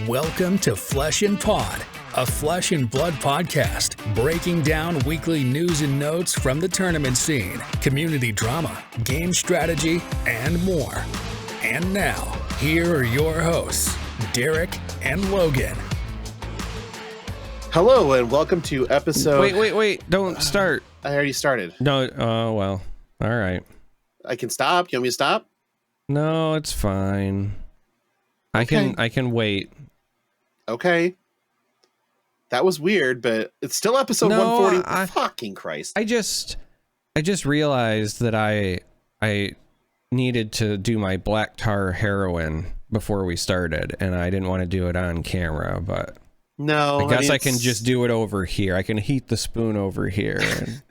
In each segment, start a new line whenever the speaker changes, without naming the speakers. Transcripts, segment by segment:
Welcome to Flesh and Pod, a flesh and blood podcast, breaking down weekly news and notes from the tournament scene, community drama, game strategy, and more. And now, here are your hosts, Darick and Logan.
Hello, and welcome to episode...
Wait, don't start.
I already started.
No, well, all right.
I can stop. You want me to stop?
No, it's fine.
Okay.
I can wait.
Okay. That was weird, but it's still episode 140. Fucking Christ.
I just realized that I needed to do my black tar heroin before we started, and I didn't want to do it on camera, but
no,
I guess I can just do it over here. I can heat the spoon over here. And...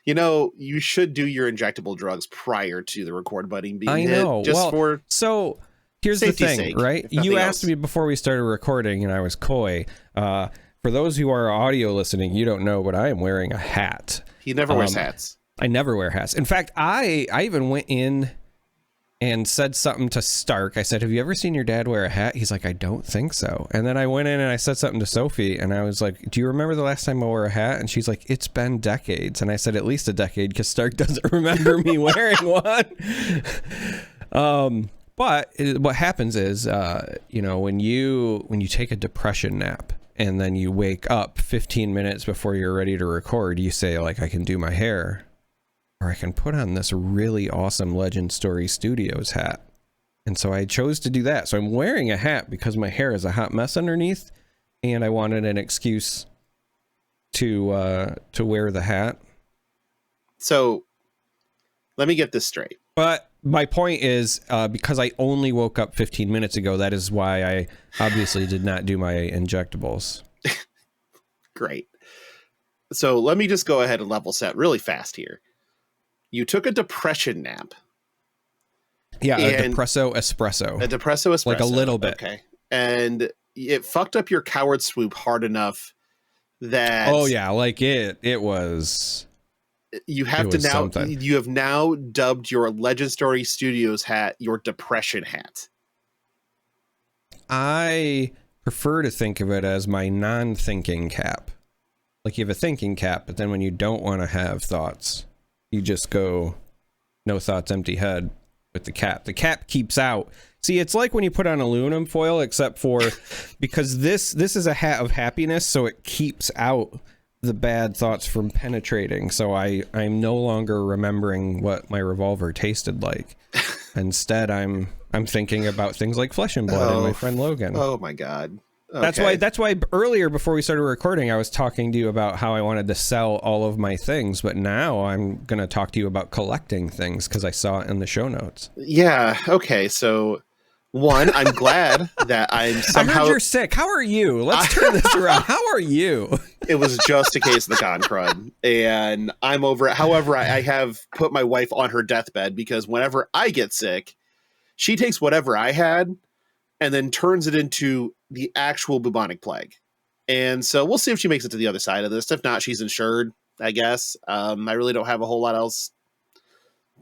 You know, you should do your injectable drugs prior to the record button being hit.
I know. So here's the thing,
sake,
right? You asked me before we started recording, and I was coy. For those who are audio listening, you don't know, but I am wearing a hat.
He never wears hats.
I never wear hats. In fact, I even went in and said something to Stark. I said, have you ever seen your dad wear a hat? He's like, I don't think so. And then I went in and I said something to Sophie, and I was like, do you remember the last time I wore a hat? And she's like, it's been decades. And I said, at least a decade, because Stark doesn't remember me wearing one. But what happens is, when you take a depression nap and then you wake up 15 minutes before you're ready to record, you say, like, I can do my hair, or I can put on this really awesome Legend Story Studios hat. And so I chose to do that. So I'm wearing a hat because my hair is a hot mess underneath, and I wanted an excuse to wear the hat. So
let me get this straight.
But my point is, because I only woke up 15 minutes ago, that is why I obviously did not do my injectables.
Great. So let me just go ahead and level set really fast here. You took a depression nap.
Yeah, a depresso espresso.
A depresso espresso.
Like a little bit.
Okay. And it fucked up your coward swoop hard enough that...
Oh, yeah, like it was...
You have now dubbed your Legend Story Studios hat your depression hat.
I prefer to think of it as my non-thinking cap. Like you have a thinking cap, but then when you don't want to have thoughts, you just go no thoughts, empty head with the cap. The cap keeps out. See, it's like when you put on aluminum foil, except for because this is a hat of happiness, so it keeps out the bad thoughts from penetrating. So I'm no longer remembering what my revolver tasted like. Instead, I'm thinking about things like Flesh and Blood and my friend Logan.
Oh my God. Okay.
That's why earlier before we started recording, I was talking to you about how I wanted to sell all of my things, but now I'm going to talk to you about collecting things because I saw it in the show notes.
Yeah. Okay. So one, I'm glad that I'm somehow...
I heard you're sick. How are you? Let's turn this around. How are you?
It was just a case of the con crud, and I'm over it. However, I have put my wife on her deathbed because whenever I get sick, she takes whatever I had and then turns it into the actual bubonic plague. And so we'll see if she makes it to the other side of this. If not, she's insured, I guess. I really don't have a whole lot else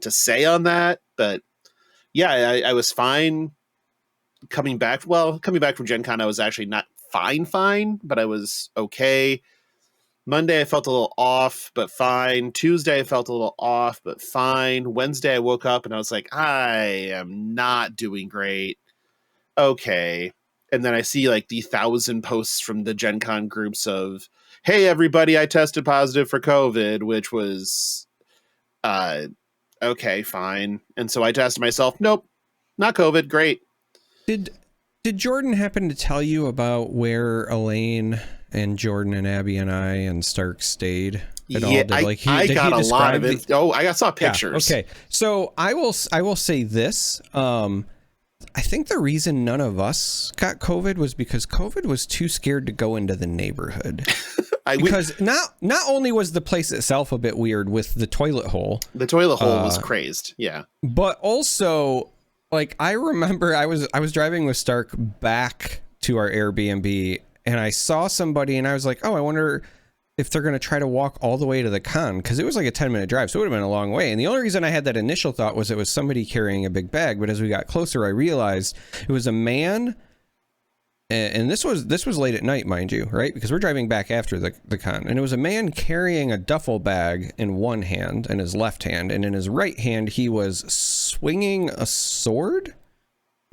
to say on that, but yeah, I was fine. Coming back from Gen Con, I was actually not fine, but I was okay. Monday, I felt a little off, but fine. Tuesday, I felt a little off, but fine. Wednesday, I woke up and I was like, I am not doing great. Okay. And then I see like the 1,000 posts from the Gen Con groups of, hey, everybody, I tested positive for COVID, which was, okay, fine. And so I tested myself. Nope, not COVID. Great.
Did Jordan happen to tell you about where Elaine and Jordan and Abby and I and Stark stayed at all?
I got a lot of it. I saw pictures.
Yeah, okay, so I will say this. I think the reason none of us got COVID was because COVID was too scared to go into the neighborhood. Because not only was the place itself a bit weird with the toilet hole.
The toilet hole was crazed. Yeah.
But also, like, I remember I was driving with Stark back to our Airbnb, and I saw somebody, and I was like, oh, I wonder if they're going to try to walk all the way to the con, because it was like a 10-minute drive, so it would have been a long way. And the only reason I had that initial thought was it was somebody carrying a big bag, but as we got closer, I realized it was a man and this was late at night, mind you, right? Because we're driving back after the con, and it was a man carrying a duffel bag in one hand, in his left hand, and in his right hand he was swinging a sword,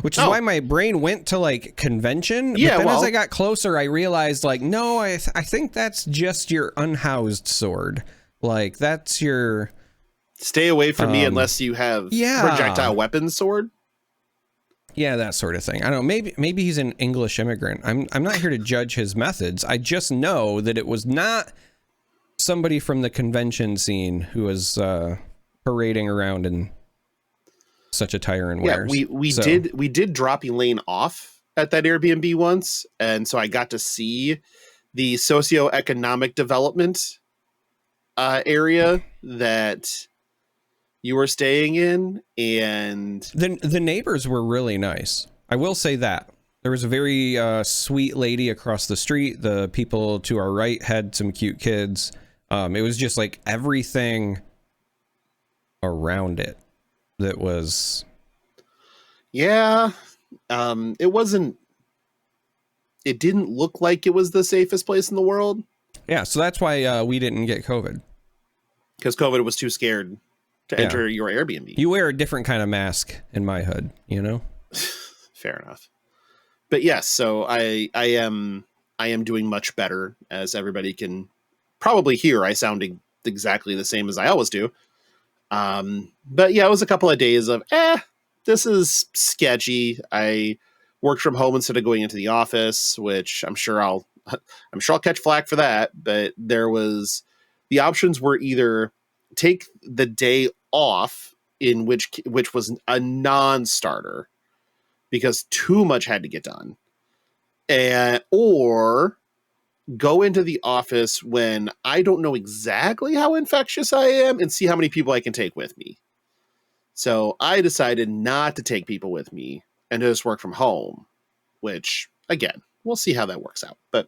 which is why my brain went to like convention.
Yeah,
but then as I got closer, I realized like, no, I think that's just your unhoused sword. Like that's your
stay away from me unless you have projectile weapons sword.
Yeah, that sort of thing. I don't know. Maybe he's an English immigrant. I'm not here to judge his methods. I just know that it was not somebody from the convention scene who was parading around in such attire and wares.
Yeah, we did drop Elaine off at that Airbnb once, and so I got to see the socioeconomic development area that you were staying in, and
the neighbors were really nice. I will say that there was a very sweet lady across the street. The people to our right had some cute kids. It was just like everything around it that was.
Yeah, it didn't look like it was the safest place in the world.
Yeah, so that's why we didn't get COVID.
Because COVID was too scared to enter your Airbnb.
You wear a different kind of mask in my hood, you know?
Fair enough. But yes, so I am doing much better, as everybody can probably hear. I sound exactly the same as I always do. But yeah, it was a couple of days of, this is sketchy. I worked from home instead of going into the office, which I'm sure I'll catch flack for that. But the options were either take the day off, in which was a non-starter because too much had to get done, or go into the office when I don't know exactly how infectious I am and see how many people I can take with me. So I decided not to take people with me and just work from home, which again, we'll see how that works out. But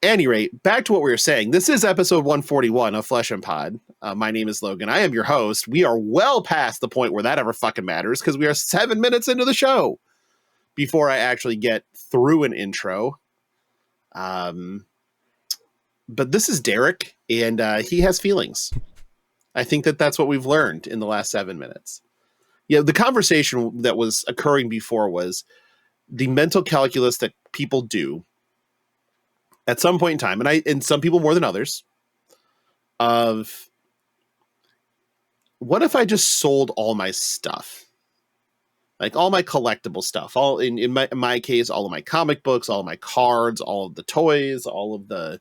at any rate, back to what we were saying. This is episode 141 of Flesh and Pod. My name is Logan. I am your host. We are well past the point where that ever fucking matters because we are 7 minutes into the show before I actually get through an intro. But this is Darick, and he has feelings. I think that's what we've learned in the last 7 minutes. Yeah, the conversation that was occurring before was the mental calculus that people do at some point in time, and some people more than others, of what if I just sold all my stuff? Like all my collectible stuff, all in my case, all of my comic books, all of my cards, all of the toys, all of the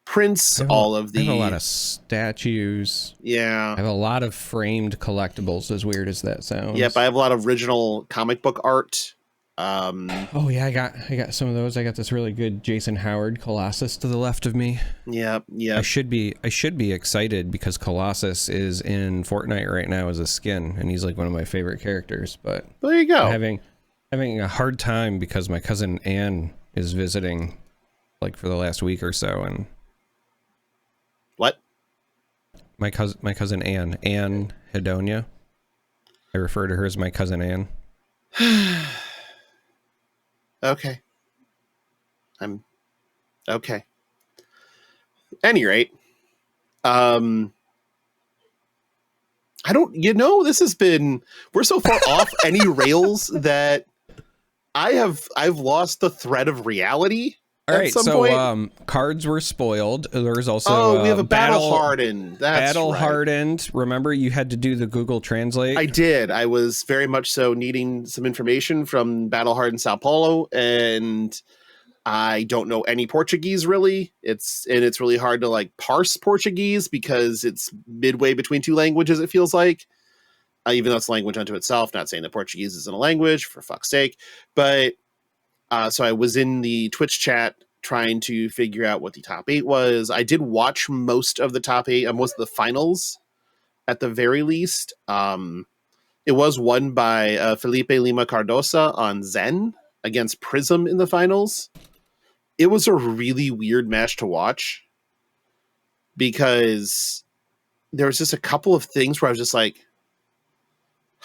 prints, all of the...
I have a lot of statues.
Yeah.
I have a lot of framed collectibles, as weird as that sounds.
Yep, I have a lot of original comic book art.
Oh yeah, I got some of those. I got this really good Jason Howard Colossus to the left of me.
Yeah.
I should be excited because Colossus is in Fortnite right now as a skin, and he's like one of my favorite characters. But
there you go.
I'm having a hard time because my cousin Anne is visiting, like for the last week or so, and
what?
My cousin Anne Hedonia. I refer to her as my cousin Anne.
Okay. I'm okay. Any rate, I don't, we're so far off any rails that I've lost the thread of reality.
All right, so cards were spoiled. There's also
we have a Battle Hardened. That's
Battle
right.
Hardened. Remember, you had to do the Google Translate.
I did. I was very much so needing some information from Battle Hardened Sao Paulo, and I don't know any Portuguese really. It's really hard to like parse Portuguese because it's midway between two languages. It feels like, even though it's a language unto itself. Not saying that Portuguese isn't a language, for fuck's sake, but. So I was in the Twitch chat trying to figure out what the top 8 was. I did watch most of the top 8, most of the finals at the very least. It was won by Felipe Lima Cardosa on Zen against Prism in the finals. It was a really weird match to watch because there was just a couple of things where I was just like,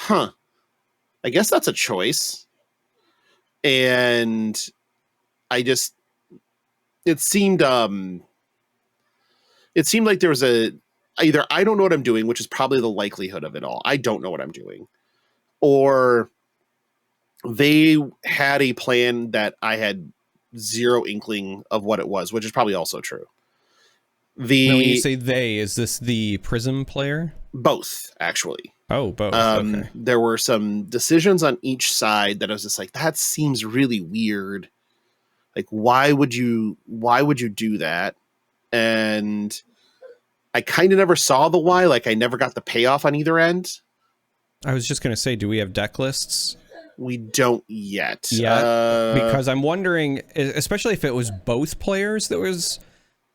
I guess that's a choice. And it seemed like there was either I don't know what I'm doing, which is probably the likelihood of it all. I don't know what I'm doing. Or they had a plan that I had zero inkling of what it was, which is probably also true.
Now, when you say they, is this the Prism player?
Both, actually.
Oh, both. Okay.
There were some decisions on each side that I was just like, that seems really weird. Like, why would you do that? And I kind of never saw the why. Like, I never got the payoff on either end.
I was just going to say, do we have deck lists?
We don't yet.
Yeah, because I'm wondering, especially if it was both players that was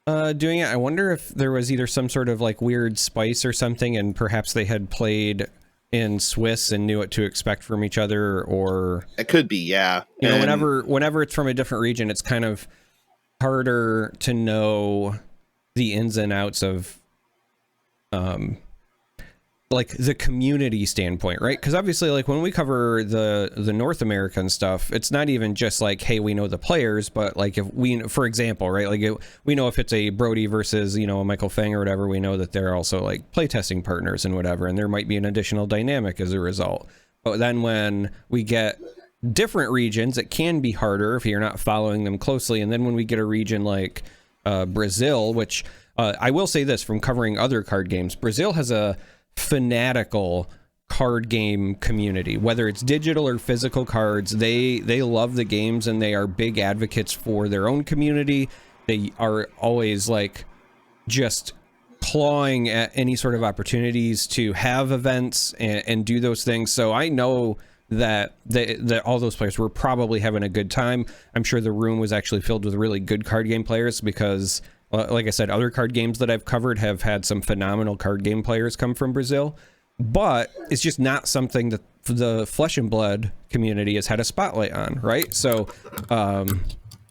doing it, I wonder if there was either some sort of like weird spice or something, and perhaps they had played in Swiss and knew what to expect from each other, or
it could be, yeah.
You know, whenever it's from a different region, it's kind of harder to know the ins and outs of like the community standpoint, right? Because obviously, like when we cover the North American stuff, it's not even just like, hey, we know the players, but like if we, for example, right, like we know if it's a Brody versus, you know, a Michael Fang or whatever, we know that they're also like playtesting partners and whatever, and there might be an additional dynamic as a result. But then when we get different regions, it can be harder if you're not following them closely. And then when we get a region like Brazil, which I will say this from covering other card games, Brazil has a fanatical card game community, whether it's digital or physical cards. They love the games, and they are big advocates for their own community. They are always like just clawing at any sort of opportunities to have events and do those things. So I know that all those players were probably having a good time. I'm sure the room was actually filled with really good card game players, because like I said, other card games that I've covered have had some phenomenal card game players come from Brazil, but it's just not something that the Flesh and Blood community has had a spotlight on, right? So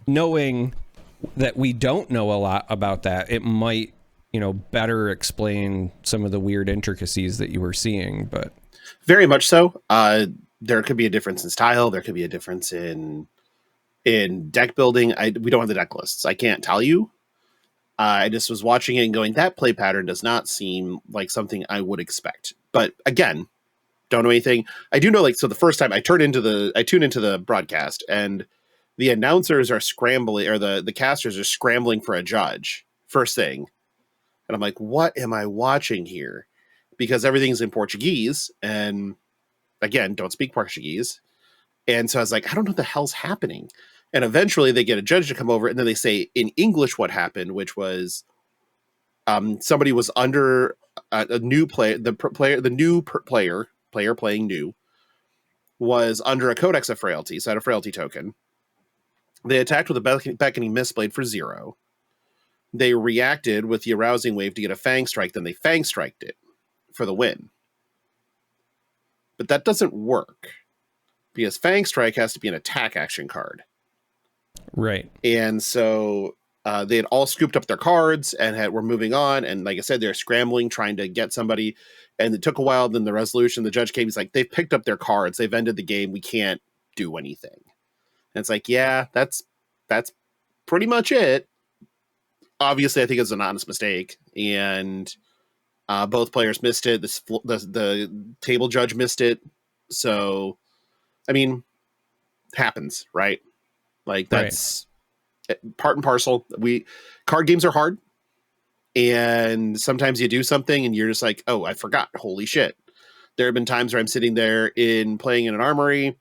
knowing that we don't know a lot about that, it might, you know, better explain some of the weird intricacies that you were seeing. But
very much so. There could be a difference in style. There could be a difference in deck building. We don't have the deck lists. I can't tell you. I just was watching it and going, that play pattern does not seem like something I would expect. But again, don't know anything. I do know, like, so the first time I tune into the broadcast, and the announcers are scrambling, or the casters are scrambling for a judge first thing. And I'm like, what am I watching here? Because everything's in Portuguese, and again, don't speak Portuguese. And so I was like, I don't know what the hell's happening. And eventually they get a judge to come over, and then they say in English what happened, which was somebody was under a new player. The new player playing new was under a Codex of Frailty, so had a Frailty token. They attacked with a Beckoning Mistblade for 0. They reacted with the Arousing Wave to get a Fang Strike, then they Fang Striked it for the win. But that doesn't work, because Fang Strike has to be an attack action card.
Right.
And so they had all scooped up their cards and were moving on. And like I said, they're scrambling, trying to get somebody. And it took a while. Then the resolution, the judge came, he's like, they've picked up their cards. They've ended the game. We can't do anything. And it's like, yeah, that's pretty much it. Obviously, I think it's an honest mistake. And both players missed it. The table judge missed it. So, I mean, happens, right? Like, that's part and parcel. Card games are hard, and sometimes you do something and you're just like, oh, I forgot. Holy shit. There have been times where I'm sitting there playing in an armory.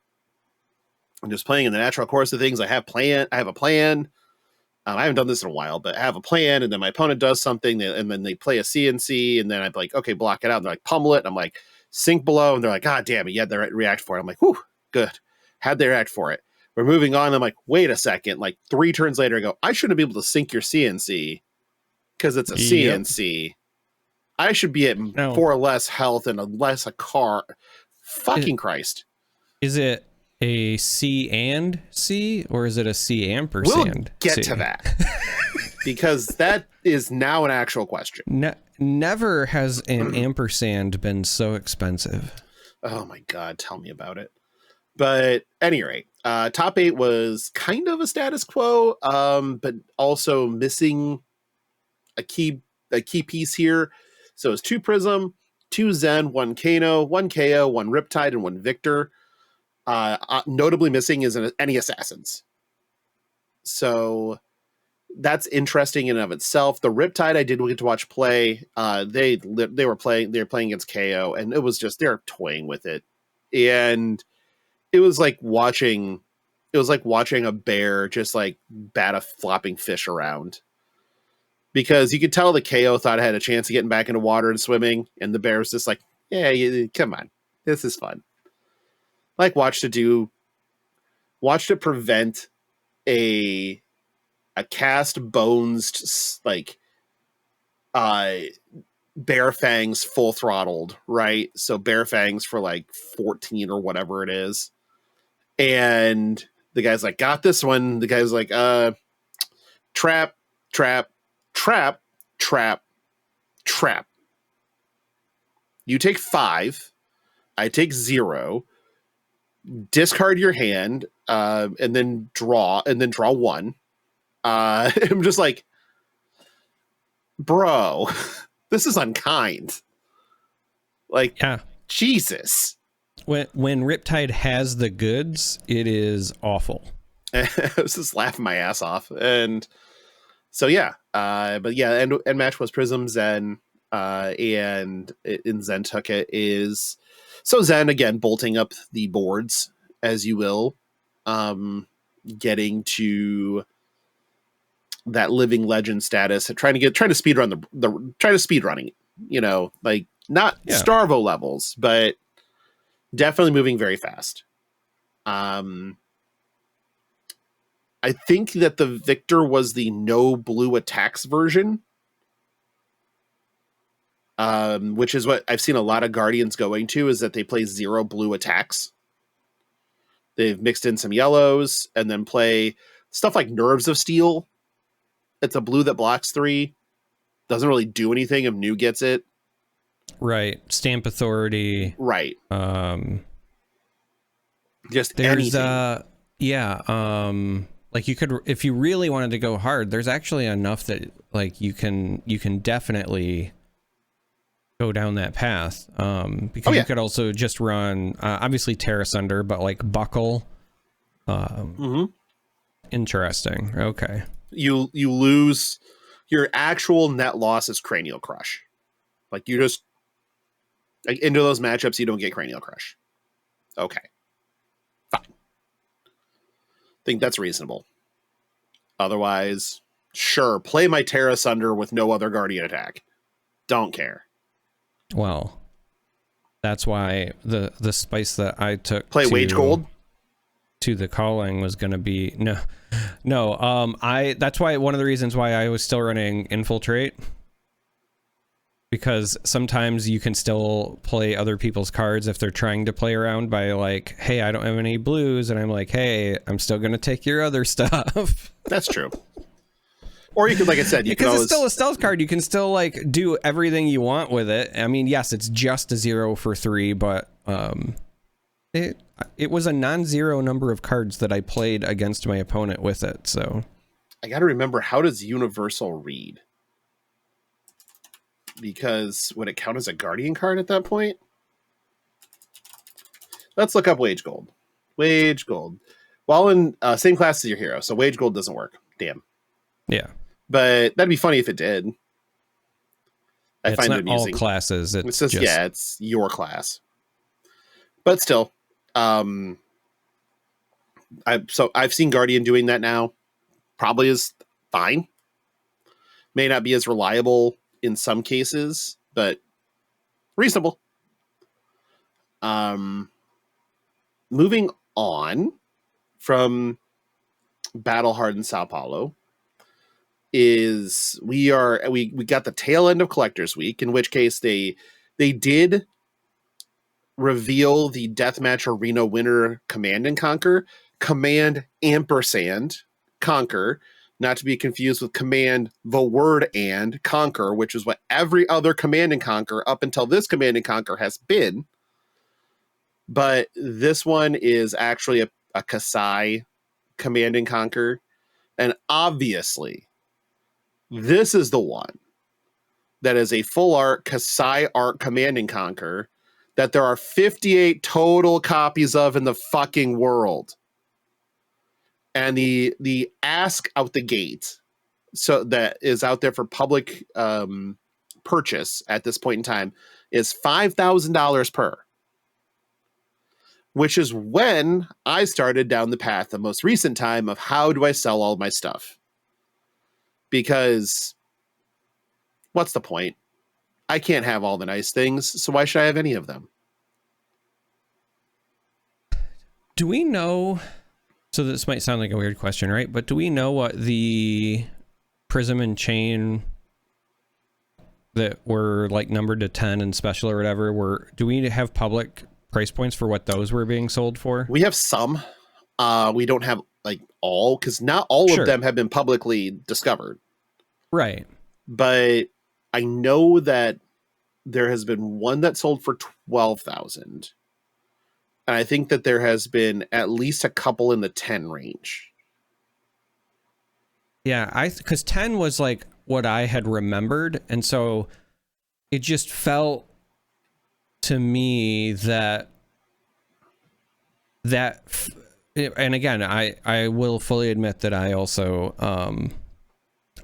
I'm just playing in the natural course of things. I have a plan. I haven't done this in a while, but I have a plan, and then my opponent does something, and then they play a CNC, and then I'm like, okay, block it out. And they're like, pummel it. And I'm like, sink below. And they're like, God damn it. You had to react for it. I'm like, whew, good. Had they react for it. We're moving on. I'm like, wait a second. Like 3 turns later, I go, I shouldn't be able to sink your CNC because it's a CNC. I should be at 4 less health and less a car. Fucking Christ.
Is it a C and C, or is it a C ampersand?
We'll get to that. Because that is now an actual question.
Never has an ampersand been so expensive.
Oh my God, tell me about it. But at any rate, Top 8 was kind of a status quo, but also missing a key piece here. So it's 2 Prism, 2 Zen, 1 Kano, 1 KO, 1 Riptide, and 1 Victor. Notably missing is any assassins. So that's interesting in and of itself. The Riptide I did get to watch play. They were playing against KO, and it was just they're toying with it, and it was like watching a bear just like bat a flopping fish around, because you could tell the KO thought it had a chance of getting back into water and swimming, and the bear was just like, yeah, come on, this is fun. Like watched it prevent a cast bones like Bear Fangs full throttled, right? So Bear Fangs for like 14 or whatever it is. And the guy's like, got this one. The guy's like, trap, trap, trap, trap, trap. You take 5. I take 0. Discard your hand, and then draw 1. I'm just like, bro, this is unkind. Like, yeah. Jesus.
When Riptide has the goods, it is awful.
I was just laughing my ass off. And so, yeah. But yeah, and match was Prism, Zen, and in Zen took it is... So Zen, again, bolting up the boards, as you will, getting to that living legend status, trying to speedrun speedrunning, like not Starvo levels, but definitely moving very fast. I think that the Victor was the no blue attacks version, which is what I've seen a lot of Guardians going to, is that they play 0 blue attacks. They've mixed in some yellows and then play stuff like Nerves of Steel. It's a blue that blocks 3. Doesn't really do anything if New gets it.
Right. Stamp Authority.
Right. Just
there's
anything.
Like you could, if you really wanted to go hard, there's actually enough that like you can definitely go down that path. Because you could also just run obviously Tear Asunder, but like Buckle. Interesting. Okay.
You lose, your actual net loss is Cranial Crush. Like you just like into those matchups, you don't get Cranial Crush. Okay. Fine. Think that's reasonable. Otherwise, sure, play my Tear Asunder with no other Guardian attack. Don't care.
Well, that's why the spice that I took
play Wage Gold
to the calling was going to be no. That's why one of the reasons why I was still running Infiltrate, because sometimes you can still play other people's cards if they're trying to play around by like, hey, I don't have any blues, and I'm like, hey, I'm still going to take your other stuff.
That's true. Or you could, like I said,
because it's still a stealth card. You can still like do everything you want with it. I mean, yes, it's just a 0 for 3, but it was a non-zero number of cards that I played against my opponent with it. So
I got to remember, how does Universal read? Because would it count as a Guardian card at that point? Let's look up Wage Gold. Wage Gold. While in same class as your hero, so Wage Gold doesn't work. Damn.
Yeah.
But that'd be funny if it did. I find it amusing.
All classes.
It's just it's your class. But still, I've seen Guardian doing that now. Probably is fine. May not be as reliable in some cases, but reasonable. Moving on from Battle Hardened Sao Paulo is we got the tail end of Collectors Week, in which case they did reveal the Deathmatch Arena winner Command and Conquer, Command ampersand Conquer, not to be confused with Command the word and Conquer, which is what every other Command and Conquer up until this Command and Conquer has been. But this one is actually a Kassai Command and Conquer. And obviously, this is the one that is a full art Kassai art Command and Conquer that there are 58 total copies of in the fucking world. And the ask out the gate, so that is out there for public purchase at this point in time, is $5,000 per. Which is when I started down the path the most recent time of how do I sell all my stuff? Because what's the point? I can't have all the nice things, so why should I have any of them?
Do we know, so this might sound like a weird question, right? But do we know what the Prism and Chain that were like numbered to 10 and special or whatever were, do we have public price points for what those were being sold for?
We have some. We don't have like all, because not all of them have been publicly discovered.
Right.
But I know that there has been one that sold for 12,000. And I think that there has been at least a couple in the 10 range.
Yeah, because 10 was like what I had remembered. And so it just felt to me that and again, I will fully admit that I also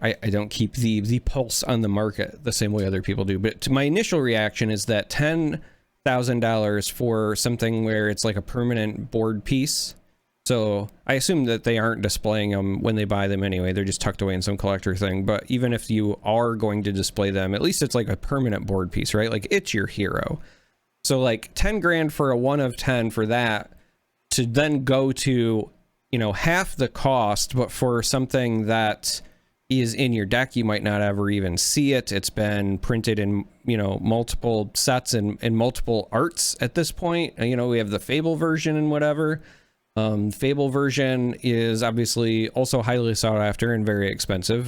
I don't keep the pulse on the market the same way other people do, but to my initial reaction is that $10,000 for something where it's like a permanent board piece. So I assume that they aren't displaying them when they buy them anyway. They're just tucked away in some collector thing. But even if you are going to display them, at least it's like a permanent board piece, right? Like it's your hero. So like 10 grand for a 1 of 10 for that, to then go to, you know, half the cost, but for something that is in your deck, you might not ever even see it. It's been printed in, you know, multiple sets and multiple arts at this point. You know, we have the Fable version and whatever. Fable version is obviously also highly sought after and very expensive.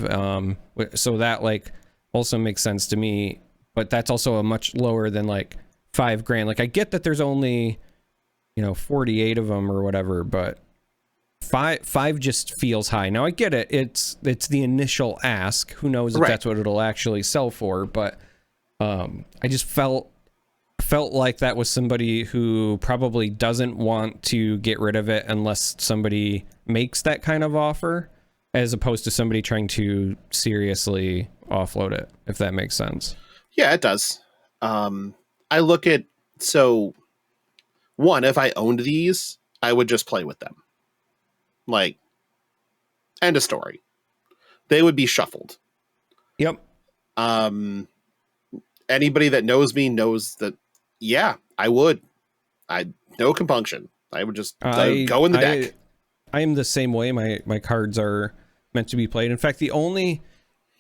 So that like also makes sense to me, but that's also a much lower than like $5,000. Like I get that there's only, you know, 48 of them or whatever, but five just feels high. Now I get it. It's the initial ask. Who knows if that's what it'll actually sell for, but I just felt like that was somebody who probably doesn't want to get rid of it unless somebody makes that kind of offer, as opposed to somebody trying to seriously offload it, if that makes sense.
Yeah, it does. I look at, so one, if I owned these, I would just play with them. Like, end of story. They would be shuffled.
Yep.
Anybody that knows me knows that, yeah, I would. No compunction. I would just go in the deck.
I am the same way. My cards are meant to be played. In fact, the only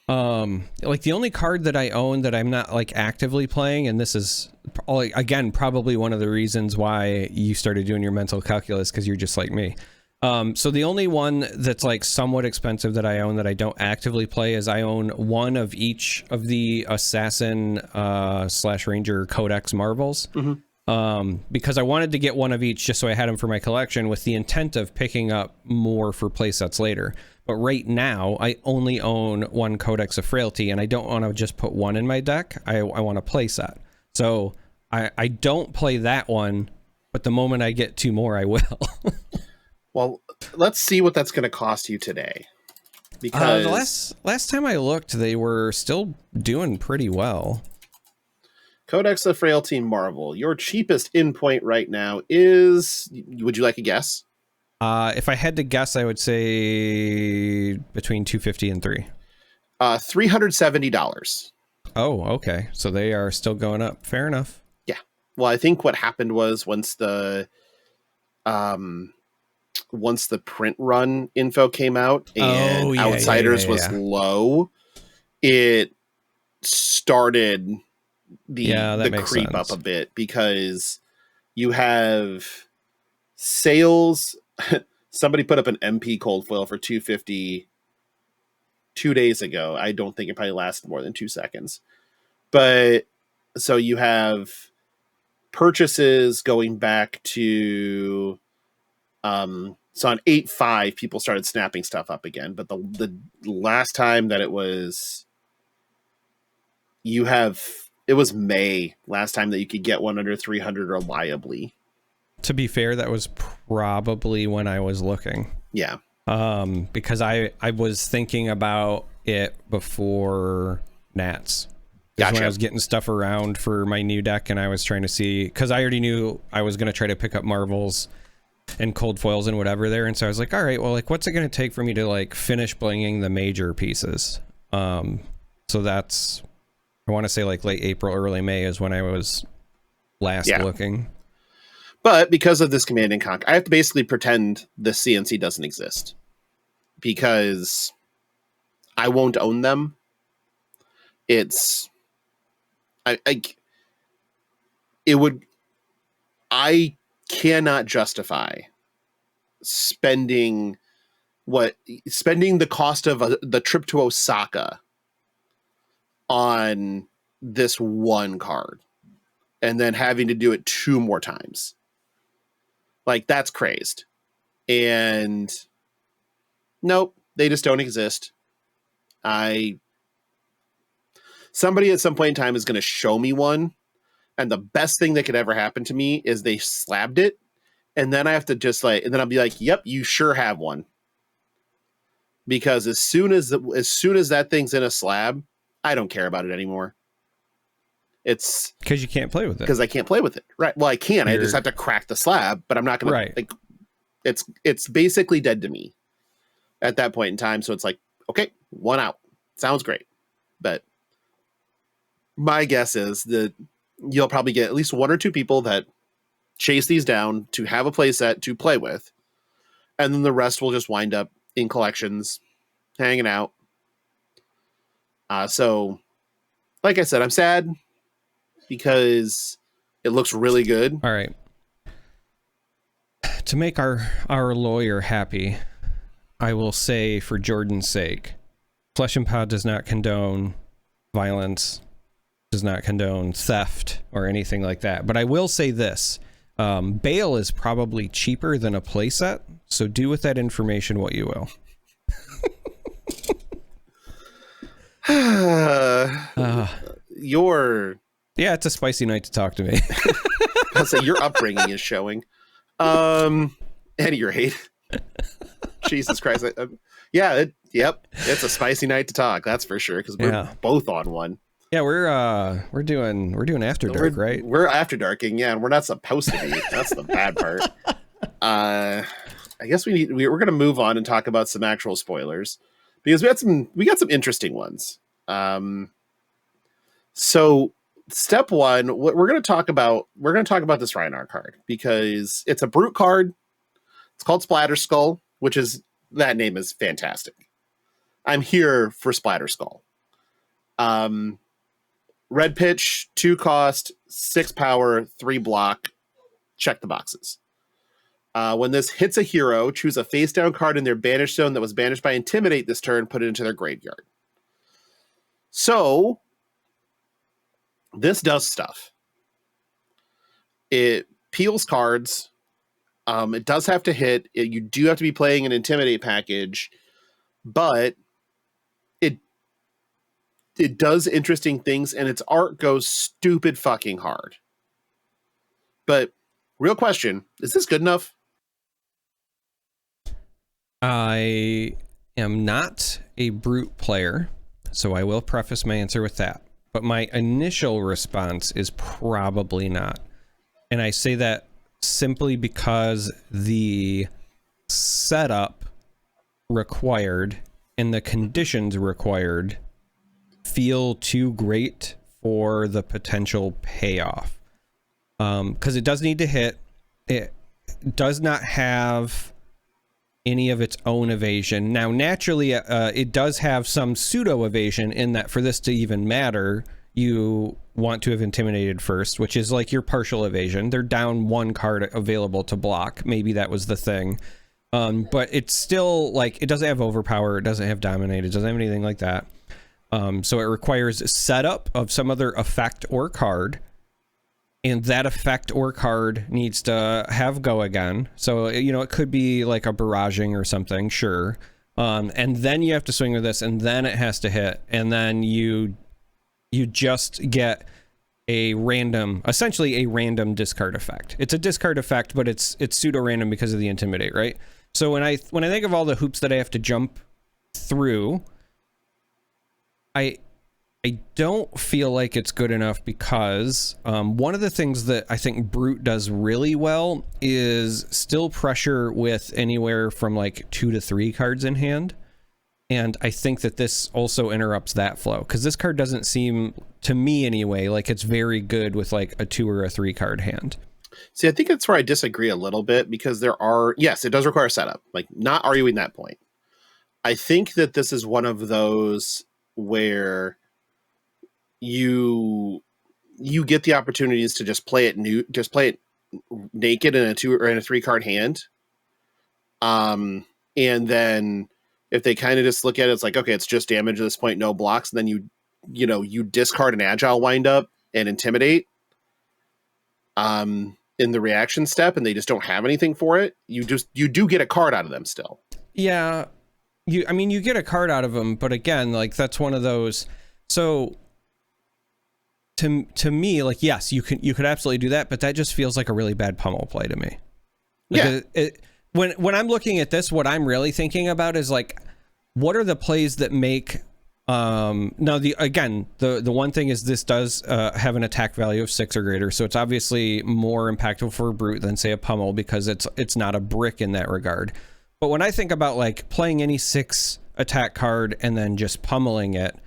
card that I own that I'm not like actively playing, and this is again probably one of the reasons why you started doing your mental calculus, because you're just like me. So the only one that's like somewhat expensive that I own that I don't actively play is I own one of each of the Assassin / Ranger Codex Marvels. Because I wanted to get one of each just so I had them for my collection, with the intent of picking up more for playsets later. But right now I only own one Codex of Frailty, and I don't want to just put one in my deck. I want a playset. So I don't play that one, but the moment I get two more, I will.
Well, let's see what that's going to cost you today. Because
the last time I looked, they were still doing pretty well.
Codex of Frailty Marvel, your cheapest in point right now is, would you like a guess?
If I had to guess, I would say between $250 and
$370.
Oh, okay. So they are still going up. Fair enough.
Yeah. Well, I think what happened was once the print run info came out and Outsiders was low, it started the creep
sense.
up a bit, because you have sales. Somebody put up an MP cold foil for $250 2 days ago. I don't think it probably lasted more than 2 seconds. But so you have purchases going back to So on 8.5, people started snapping stuff up again. But the last time that it was May last time that you could get one under 300 reliably.
To be fair, that was probably when I was looking.
Yeah.
Because I was thinking about it before Nats.
Gotcha.
When I was getting stuff around for my new deck, and I was trying to see, because I already knew I was going to try to pick up marvels and cold foils and whatever there, and so I was like, all right, well, like, what's it going to take for me to like finish blinging the major pieces? So that's, I want to say like late April, early May is when I was last looking.
But because of this Command and Conquer, I have to basically pretend the CNC doesn't exist because I won't own them. I cannot justify spending the cost of the trip to Osaka on this one card and then having to do it 2 more times. Like, that's crazed. And nope, they just don't exist. Somebody at some point in time is going to show me one, and the best thing that could ever happen to me is they slabbed it, and then I have to just like, and then I'll be like, yep, you sure have one. Because as soon as that thing's in a slab, I don't care about it anymore. It's
because you can't play with it.
Because I can't play with it. Right. Well, I can. I just have to crack the slab, but I'm not going to. Like, it's basically dead to me at that point in time. So it's like, okay, 1 out. Sounds great. But my guess is that you'll probably get at least 1 or 2 people that chase these down to have a play set to play with. And then the rest will just wind up in collections, hanging out. So, like I said, I'm sad because it looks really good.
All right. To make our lawyer happy, I will say, for Jordan's sake, Flesh and Pod does not condone violence, does not condone theft or anything like that. But I will say this. Bail is probably cheaper than a playset, so do with that information what you will. Yeah, it's a spicy night to talk to me.
I'll say your upbringing is showing. At any rate, Jesus Christ. It's a spicy night to talk. That's for sure. Because we're both on one.
Yeah, we're doing After Dark, right?
We're After Darking, yeah, and we're not supposed to be. That's the bad part. I guess we're going to move on and talk about some actual spoilers because we got some interesting ones. So step one, what we're going to talk about this Reinhardt card because it's a brute card. It's called Splatter Skull, that name is fantastic. I'm here for Splatter Skull. Red pitch, 2 cost, 6 power, 3 block. Check the boxes. When this hits a hero, choose a face down card in their banished zone that was banished by Intimidate this turn, put it into their graveyard. So this does stuff. It peels cards. It does have to hit. You do have to be playing an Intimidate package, but it does interesting things, and its art goes stupid fucking hard. But real question, is this good enough?
I am not a brute player, so I will preface my answer with that. But my initial response is probably not. And I say that simply because the setup required and the conditions required feel too great for the potential payoff. Because it does need to hit. It does not have any of its own evasion. Now, naturally, it does have some pseudo evasion in that for this to even matter, you want to have intimidated first, which is like your partial evasion. They're down 1 card available to block. Maybe that was the thing. But it's still like, it doesn't have overpower. It doesn't have dominate. It doesn't have anything like that. So it requires a setup of some other effect or card. and that effect or card needs to have go again. So, it could be like a barraging or something, sure. And then you have to swing with this, and then it has to hit, and then you just get essentially a random discard effect. It's a discard effect, but it's pseudo random because of the intimidate, right? So when I think of all the hoops that I have to jump through, I don't feel like it's good enough because one of the things that I think Brute does really well is still pressure with anywhere from like 2 to 3 cards in hand. And I think that this also interrupts that flow, because this card doesn't seem, to me anyway, like it's very good with like a 2 or a 3 card hand.
See, I think that's where I disagree a little bit, because yes, it does require setup. Like, not arguing that point. I think that this is one of those where you get the opportunities to just play it naked in a 2 or in a 3 card hand. And then if they kind of just look at it, it's like, okay, it's just damage at this point, no blocks. And then you discard an agile windup and intimidate in the reaction step, and they just don't have anything for it. You do get a card out of them still.
Yeah. You get a card out of them, but again, like that's one of those. So to me, like, yes, you could absolutely do that, but that just feels like a really bad pummel play to me. Like
yeah.
When I'm looking at this, what I'm really thinking about is like, what are the plays that make now the one thing is this does have an attack value of 6 or greater, so it's obviously more impactful for a Brute than say a pummel, because it's not a brick in that regard. But when I think about like playing any 6 attack card and then just pummeling it,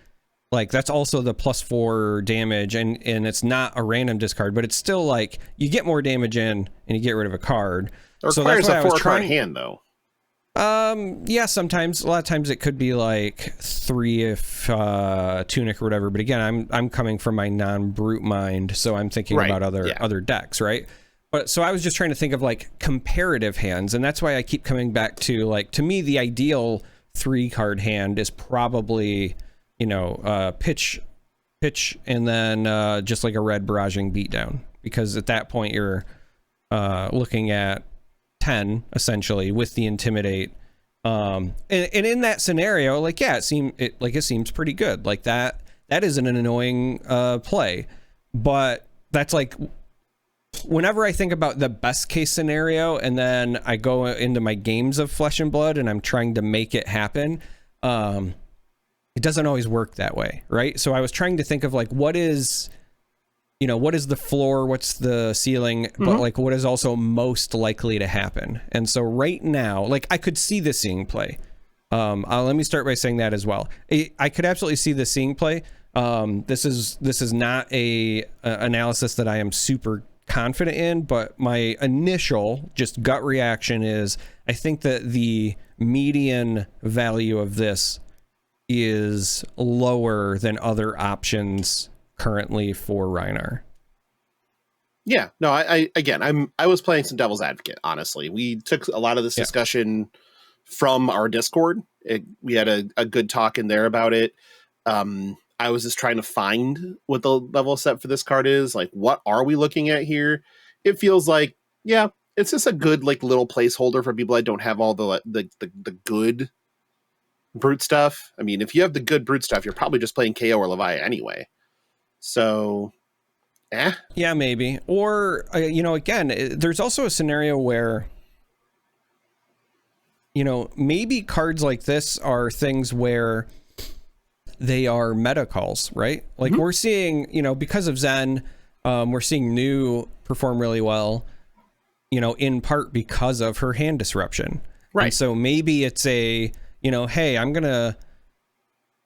like that's also the +4 damage, and it's not a random discard, but it's still like you get more damage in and you get rid of a card.
It requires a 4 card hand though.
Yeah, sometimes. A lot of times it could be like 3 if Tunic or whatever. But again, I'm coming from my non-Brute mind, so I'm thinking about other decks, right? But so I was just trying to think of like comparative hands, and that's why I keep coming back to, like, to me the ideal 3 card hand is probably pitch, and then just like a red barraging beatdown, because at that point you're looking at 10 essentially with the intimidate, and in that scenario, like, yeah, it seems pretty good. Like that isn't an annoying play, but that's like whenever I think about the best case scenario and then I go into my games of Flesh and Blood and I'm trying to make it happen, it doesn't always work that way, right? So I was trying to think of like what is the floor, what's the ceiling, but like what is also most likely to happen. And so right now, like, I could see this seeing play. Let me start by saying that as well. I could absolutely see this seeing play. This is not a analysis that I am super confident in, but my initial just gut reaction is I think that the median value of this is lower than other options currently for Rhinar.
Yeah, no, I was playing some devil's advocate, honestly. We took a lot of this discussion from our Discord. We had a good talk in there about it. I was just trying to find what the level set for this card is. Like, what are we looking at here? It feels like, yeah, it's just a good like little placeholder for people that don't have all the good Brute stuff. I mean, if you have the good Brute stuff, you're probably just playing KO or Leviathan anyway. So,
yeah, maybe. Or, again, there's also a scenario where, maybe cards like this are things where they are meta calls, right? Like we're seeing, because of Zen, we're seeing New perform really well, in part because of her hand disruption.
Right.
And so maybe it's a, hey, I'm going to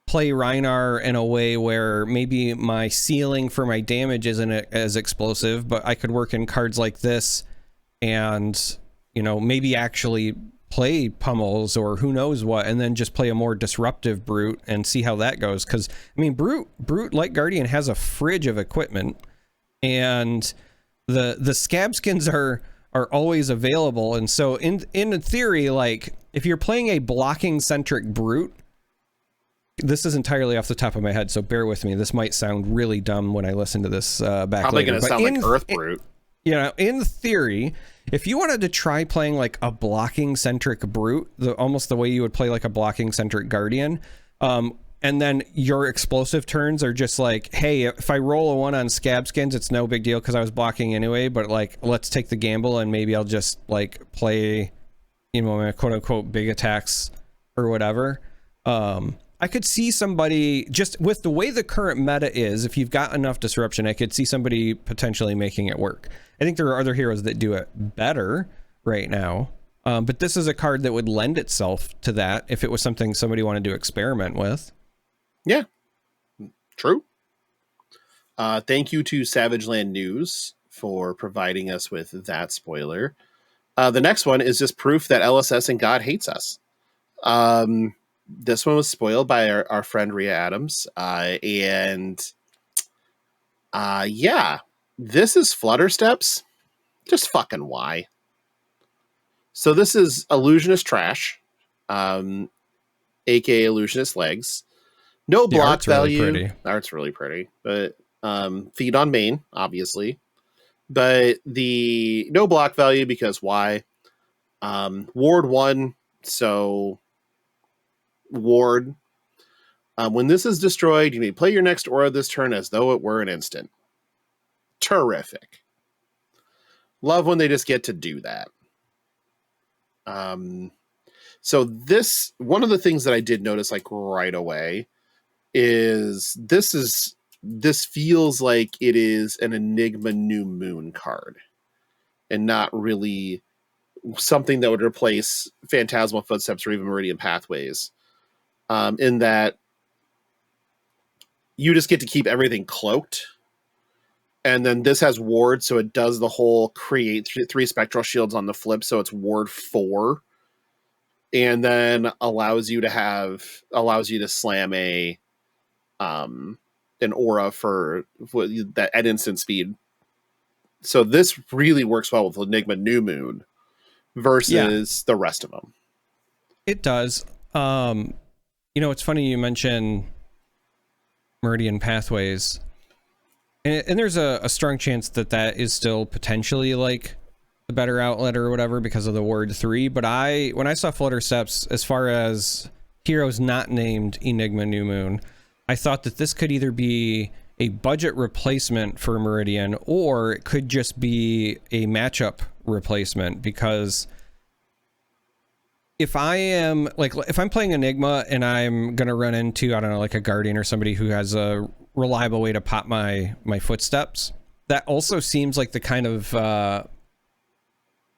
play Rhinar in a way where maybe my ceiling for my damage isn't as explosive, but I could work in cards like this and, maybe actually play pummels or who knows what, and then just play a more disruptive Brute and see how that goes. Because, I mean, Brute Light Guardian has a fridge of equipment, and the scab skins are always available. And so in theory, like, if you're playing a blocking centric Brute, this is entirely off the top of my head, so bear with me. This might sound really dumb when I listen to this back
Probably
later.
going to sound like Earth Brute.
You know, in theory, if you wanted to try playing like a blocking centric brute, almost the way you would play like a blocking centric guardian, and then your explosive turns are just like, hey, if I roll a 1 on scab skins, it's no big deal because I was blocking anyway, but like, let's take the gamble and maybe I'll just like play, you know, my quote unquote big attacks or whatever. I could see somebody, just with the way the current meta is, if you've got enough disruption, I could see somebody potentially making it work. I think there are other heroes that do it better right now, but this is a card that would lend itself to that if it was something somebody wanted to experiment with.
Yeah, true. Thank you to Savage Land News for providing us with that spoiler. The next one is just proof that LSS and God hates us. This one was spoiled by our friend Rhea Adams. Yeah, this is Flutter Steps. Just fucking why? So this is Illusionist Trash, aka Illusionist Legs. No block value.
Really
Art's really pretty, but feed on main, obviously. But the no block value because why? Ward 1, so ward. When this is destroyed, you may play your next aura this turn as though it were an instant. Terrific. Love when they just get to do that. So this, one of the things that I did notice like right away is this feels like it is an Enigma New Moon card and not really something that would replace Phantasmal Footsteps or even Meridian Pathways. In that you just get to keep everything cloaked. And then this has ward, so it does the whole create 3 spectral shields on the flip, so it's ward 4. And then allows you to slam an aura for that at instant speed. So this really works well with Enigma New Moon versus the rest of them.
It does. You know, it's funny you mention Meridian Pathways, and there's a strong chance that is still potentially like the better outlet or whatever because of the word 3. But when I saw Flutter Steps, as far as heroes not named Enigma New Moon, I thought that this could either be a budget replacement for Meridian or it could just be a matchup replacement, because if I'm playing Enigma and I'm going to run into, I don't know, like a Guardian or somebody who has a reliable way to pop my footsteps, that also seems like the kind of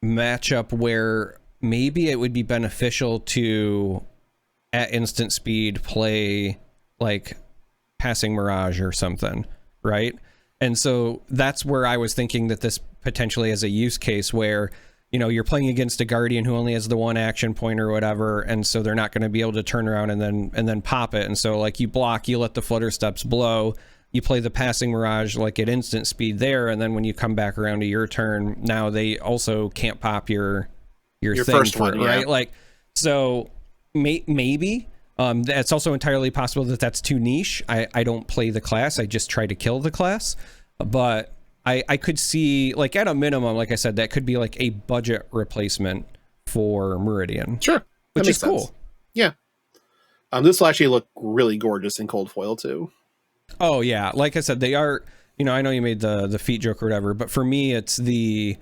matchup where maybe it would be beneficial to, at instant speed, play like Passing Mirage or something, right? And so that's where I was thinking that this potentially has a use case where, you know, you're playing against a Guardian who only has the 1 action point or whatever, and so they're not going to be able to turn around and then pop it. And so like you block, you let the Flutter Steps blow, you play the Passing Mirage like at instant speed there, and then when you come back around to your turn, now they also can't pop your thing
first one,
right?
yeah.
Like, so maybe it's also entirely possible that that's too niche. I don't play the class, I just try to kill the class, but I could see, like, at a minimum, like I said, that could be like a budget replacement for Meridian.
Sure.
Which is
sense.
cool.
Yeah. This will actually look really gorgeous in cold foil too.
Oh yeah. Like I said, they are, you know, I know you made the feet joke or whatever, but for me, it's the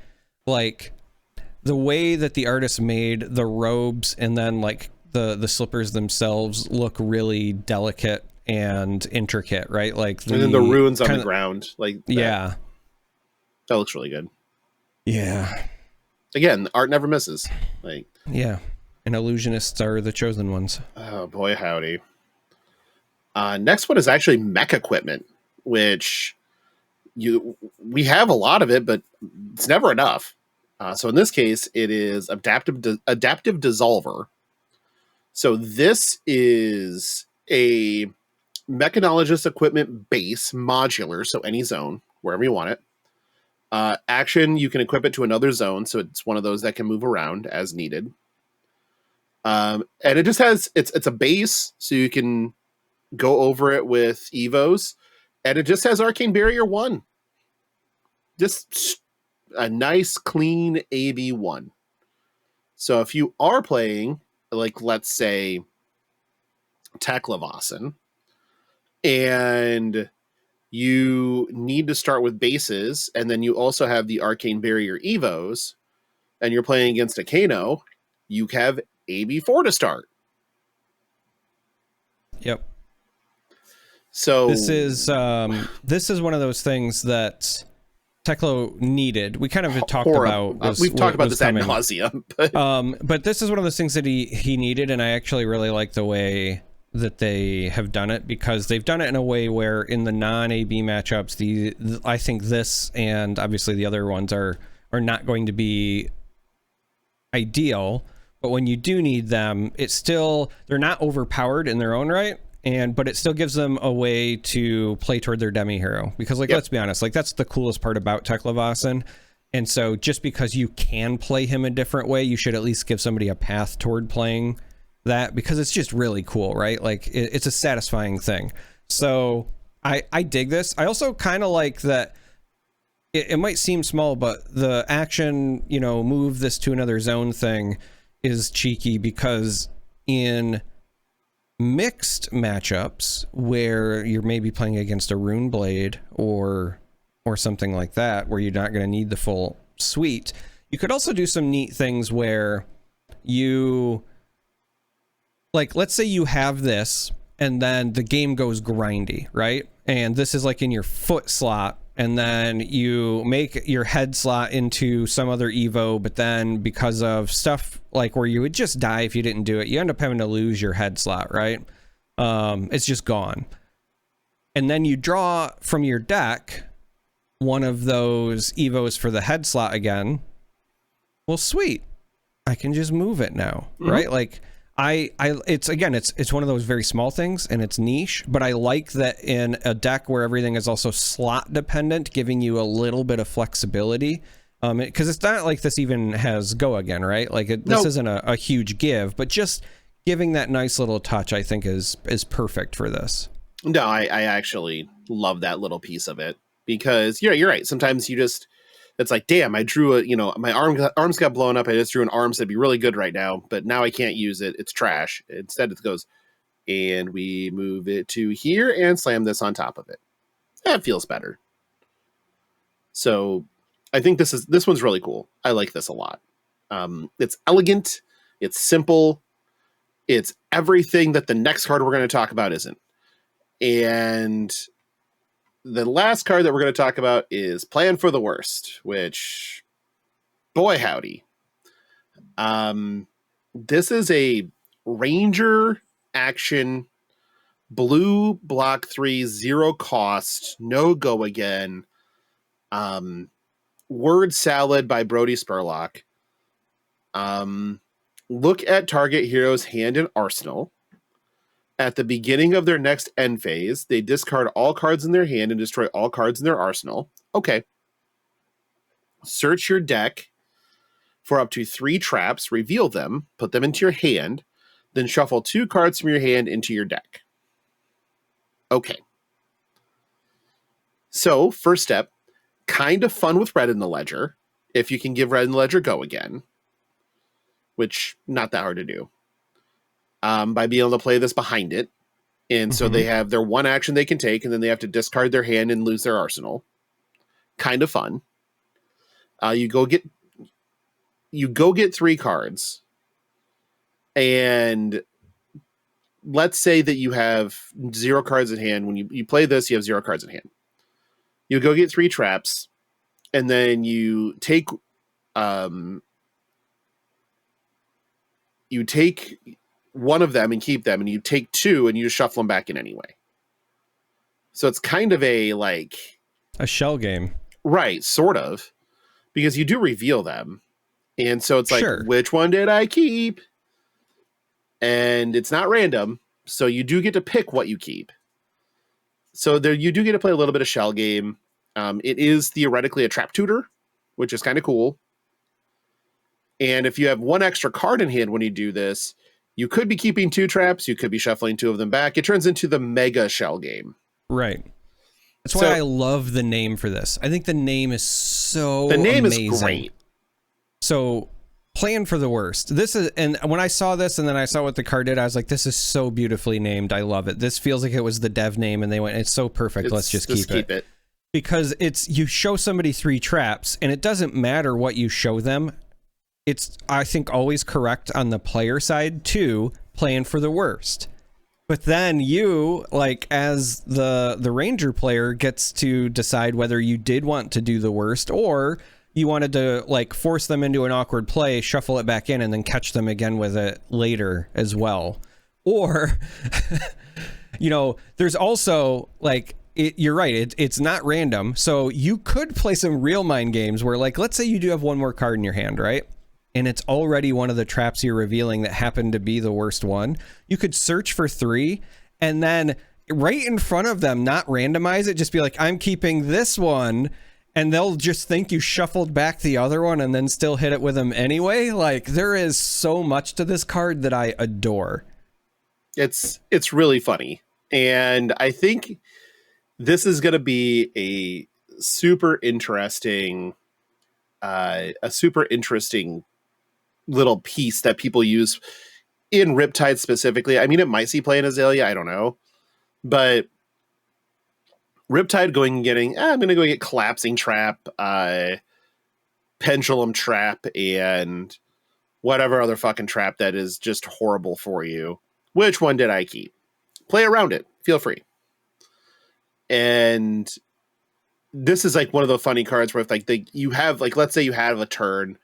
way that the artist made the robes and then like the slippers themselves look really delicate and intricate, right? Like
and then the runes on the ground, like that.
Yeah.
That looks really good.
Yeah.
Again, art never misses. Like,
yeah. And illusionists are the chosen ones.
Oh boy, howdy. Next one is actually mech equipment, which we have a lot of it, but it's never enough. So in this case, it is adaptive dissolver. So this is a mechanologist equipment base modular, so any zone wherever you want it. Action, you can equip it to another zone, so it's one of those that can move around as needed. And it just has it's a base, so you can go over it with Evos, and it just has Arcane Barrier 1. Just a nice, clean AB1. So if you are playing, like, let's say, Teklevasen, and you need to start with bases, and then you also have the Arcane Barrier Evos, and you're playing against a Kano, you have AB4 to start.
Yep.
So
this is one of those things that Teklo needed. We kind of had talked about
we've talked about this ad nauseum,
but this is one of those things that he needed, and I actually really like the way that they have done it, because they've done it in a way where in the non-AB matchups, I think this and obviously the other ones are not going to be ideal, but when you do need them, they're not overpowered in their own right, but it still gives them a way to play toward their demi hero, because let's be honest, that's the coolest part about Teklevasen. And so just because you can play him a different way, you should at least give somebody a path toward playing that, because it's just really cool, right? It's a satisfying thing. So I dig this. I also kind of like that it might seem small, but the action, move this to another zone thing is cheeky, because in mixed matchups where you're maybe playing against a Rune Blade or something like that, where you're not going to need the full suite, you could also do some neat things where you, let's say you have this and then the game goes grindy, right? And this is in your foot slot, and then you make your head slot into some other Evo, but then because of stuff where you would just die if you didn't do it, you end up having to lose your head slot, right? It's just gone. And then you draw from your deck one of those Evos for the head slot again. Well, sweet. I can just move it now, right? It's one of those very small things, and it's niche, but I like that in a deck where everything is also slot dependent, giving you a little bit of flexibility. Because it's not like this even has go again, right? This isn't a huge give, but just giving that nice little touch, I think is perfect for this.
No, I actually love that little piece of it, because you're right. Sometimes it's like, damn, I drew my arms got blown up. I just drew an arms that'd be really good right now, but now I can't use it. It's trash. Instead it goes, and we move it to here and slam this on top of it. That feels better. So I think this one's really cool. I like this a lot. It's elegant. It's simple. It's everything that the next card we're going to talk about isn't. And the last card that we're going to talk about is Plan for the Worst, which, boy howdy. This is a Ranger action, blue, block 3, 0 cost, no go again. Word salad by Brody Spurlock. Look at target hero's hand and arsenal. At the beginning of their next end phase, they discard all cards in their hand and destroy all cards in their arsenal. Okay. Search your deck for up to 3 traps, reveal them, put them into your hand, then shuffle 2 cards from your hand into your deck. Okay. So, first step, kind of fun with red in the ledger, if you can give red in the ledger go again, which not that hard to do. By being able to play this behind it. And so they have their one action they can take, and then they have to discard their hand and lose their arsenal. Kind of fun. You go get 3 cards. And let's say that you have 0 cards in hand. When you play this, you have 0 cards in hand. You go get 3 traps, and then you take one of them and keep them, and you take 2 and you just shuffle them back in anyway. So it's kind of a
shell game.
Right, sort of. Because you do reveal them. And so it's
sure.
Which one did I keep? And it's not random, so you do get to pick what you keep. So there you do get to play a little bit of shell game. It is theoretically a trap tutor, which is kind of cool. And if you have 1 extra card in hand when you do this, You could be keeping 2 traps. You could be shuffling 2 of them back. It turns into the mega shell game.
Right. That's why I love the name for this. I think the name is so amazing.
Is great.
So plan for the worst. This is, and when I saw this and then I saw what the card did, I was like, this is so beautifully named. I love it. This feels like it was the dev name and they went, it's so perfect. Let's just keep it. Because it's, you show somebody 3 traps and it doesn't matter what you show them. It's, I think, always correct on the player side to plan for the worst. But then you, like, as the ranger player, gets to decide whether you did want to do the worst or you wanted to, like, force them into an awkward play, shuffle it back in, and then catch them again with it later as well. Or, you know, there's also, like, you're right, it's not random. So you could play some real mind games where, like, let's say you do have one more card in your hand, right? And it's already one of the traps you're revealing that happened to be the worst one. You could search for 3 and then right in front of them, not randomize it, just be like, I'm keeping this one. And they'll just think you shuffled back the other one and then still hit it with them anyway. Like, there is so much to this card that I adore.
It's really funny. And I think this is going to be a super interesting little piece that people use in Riptide specifically. I mean, it might see play in Azalea, I don't know. But Riptide going and getting, I'm going to go get Collapsing Trap, Pendulum Trap, and whatever other fucking trap that is just horrible for you. Which one did I keep? Play around it. Feel free. And this is like one of the funny cards where if like you have, like, let's say you have a turn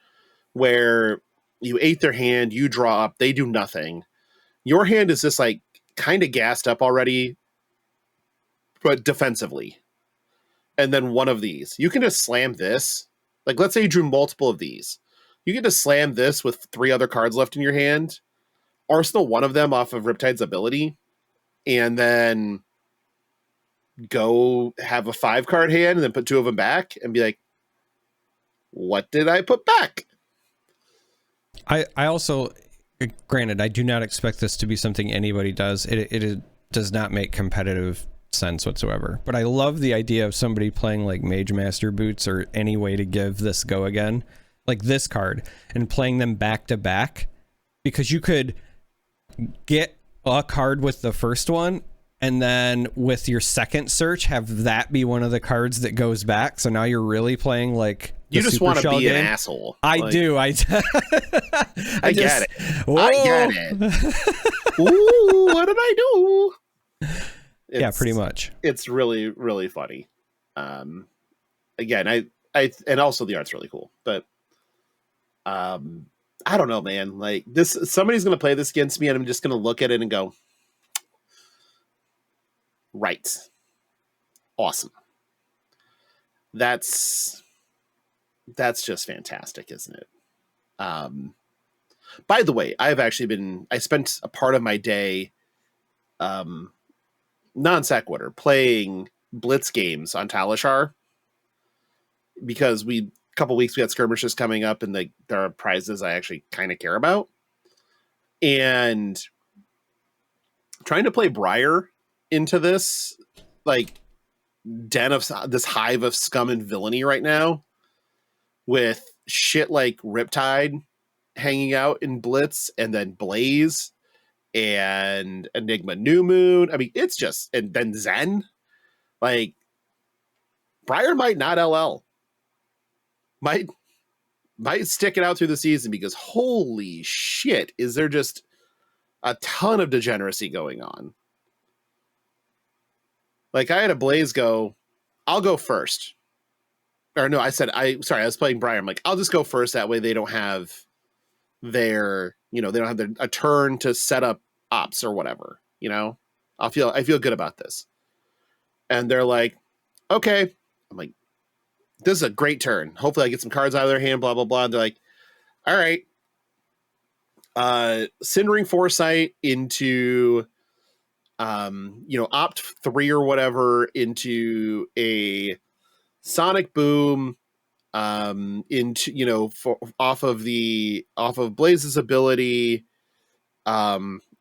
where you ate their hand, you draw up, they do nothing. Your hand is just like kind of gassed up already, but defensively. And then one of these, you can just slam this. Like, let's say you drew multiple of these. You can just slam this with 3 other cards left in your hand, arsenal one of them off of Riptide's ability, and then go have a 5-card hand and then put 2 of them back and be like, what did I put back?
I also, granted, I do not expect this to be something anybody does. It does not make competitive sense whatsoever. But I love the idea of somebody playing like Mage Master Boots or any way to give this go again, like this card, and playing them back to back, because you could get a card with the first one and then with your second search have that be one of the cards that goes back. So now you're really playing like
you just want to be
game.
an asshole.
I do. I
get it. Whoa. I get it. Ooh, what did I do?
Yeah, pretty much.
It's really, really funny. Again, I and also the art's really cool, but I don't know, man. Like this, somebody's gonna play this against me, and I'm just gonna look at it and go, right, awesome. That's just fantastic, isn't it? By the way, I spent a part of my day, non sequitur, playing blitz games on Talishar, because a couple weeks we had skirmishes coming up, and there are prizes I actually kind of care about, and trying to play Briar into this like den of this hive of scum and villainy right now, with shit like Riptide hanging out in Blitz, and then Blaze and Enigma New Moon. I mean, it's just, and then Zen. Like, Briar might not LL. Might stick it out through the season, because holy shit, is there just a ton of degeneracy going on. Like, I had a Blaze go, I'll go first. Or no, I was playing Briar. I'm like, I'll just go first. That way they don't have a turn to set up ops or whatever, I feel good about this. And they're like, okay. I'm like, this is a great turn. Hopefully I get some cards out of their hand, blah, blah, blah. And they're like, all right. Cindering Foresight into, opt 3 or whatever into a Sonic Boom, into, off of Blaze's ability,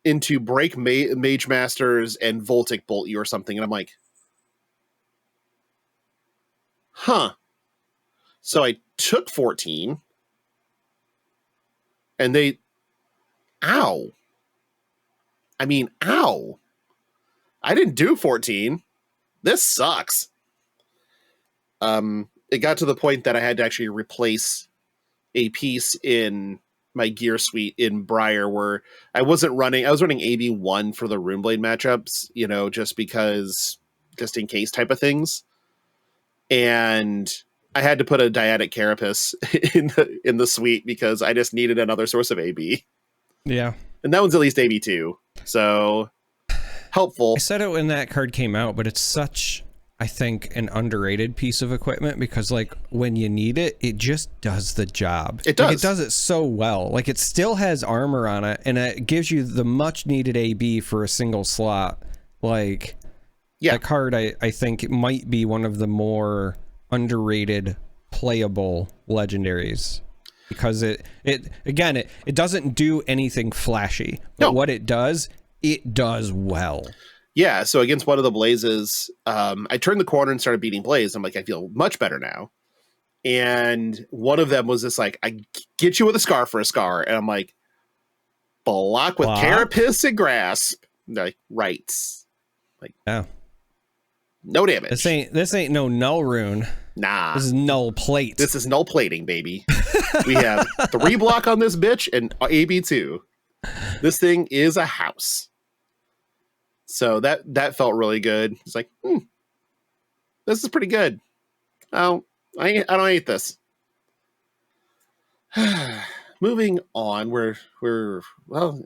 into Break Mage Masters and Voltic Bolt you or something. And I'm like, huh. So I took 14 and ow. Ow. I didn't do 14. This sucks. It got to the point that I had to actually replace a piece in my gear suite in Briar where I was running AB1 for the Runeblade matchups, just in case type of things. And I had to put a Dyadic Carapace in the suite because I just needed another source of AB.
Yeah.
And that one's at least AB2. So helpful.
I said it when that card came out, but it's such, I think, an underrated piece of equipment because, like, when you need it, it just does the job.
It does.
Like, it does it so well. Like, it still has armor on it, and it gives you the much-needed AB for a single slot. Like, that card, I think, it might be one of the more underrated, playable legendaries. Because it doesn't do anything flashy. But what it does well.
Yeah, so against one of the Blazes, I turned the corner and started beating Blaze. I'm like, I feel much better now. And one of them was just like, I get you with a scar for a scar. And I'm like, block with Carapace and Grasp. Like, right. Like, no damage.
This ain't no null rune.
Nah.
This is null plate.
This is null plating, baby. We have 3 block on this bitch and AB2. This thing is a house. So that felt really good. It's like, this is pretty good. I don't hate this. Moving on,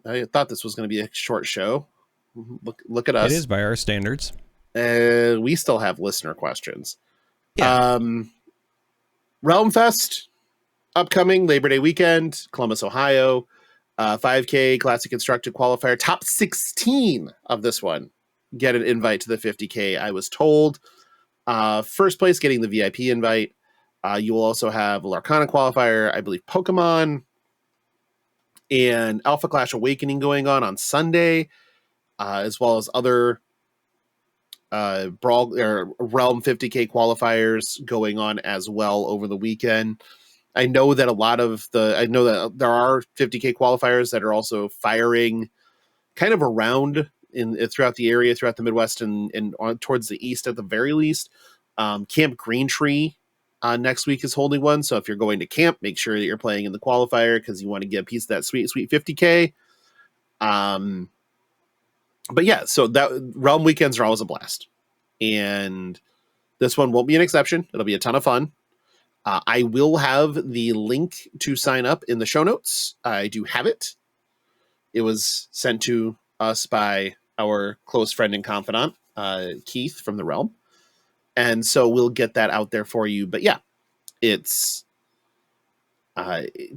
I thought this was going to be a short show. Look at us.
It is by our standards.
We still have listener questions.
Yeah.
Realm Fest upcoming Labor Day weekend, Columbus, Ohio. 5K Classic Constructed Qualifier, top 16 of this one get an invite to the 50K, I was told. First place getting the VIP invite. You will also have a Larcana Qualifier, I believe Pokemon, and Alpha Clash Awakening going on Sunday, as well as other Brawl or Realm 50K qualifiers going on as well over the weekend. I know that that there are 50K qualifiers that are also firing kind of around throughout the area, throughout the Midwest and on towards the east at the very least. Camp Green Tree next week is holding one. So if you're going to camp, make sure that you're playing in the qualifier because you want to get a piece of that sweet 50K. But yeah, so that Realm weekends are always a blast. And this one won't be an exception. It'll be a ton of fun. I will have the link to sign up in the show notes. I do have it. It was sent to us by our close friend and confidant, Keith from the Realm. And so we'll get that out there for you. But yeah, it's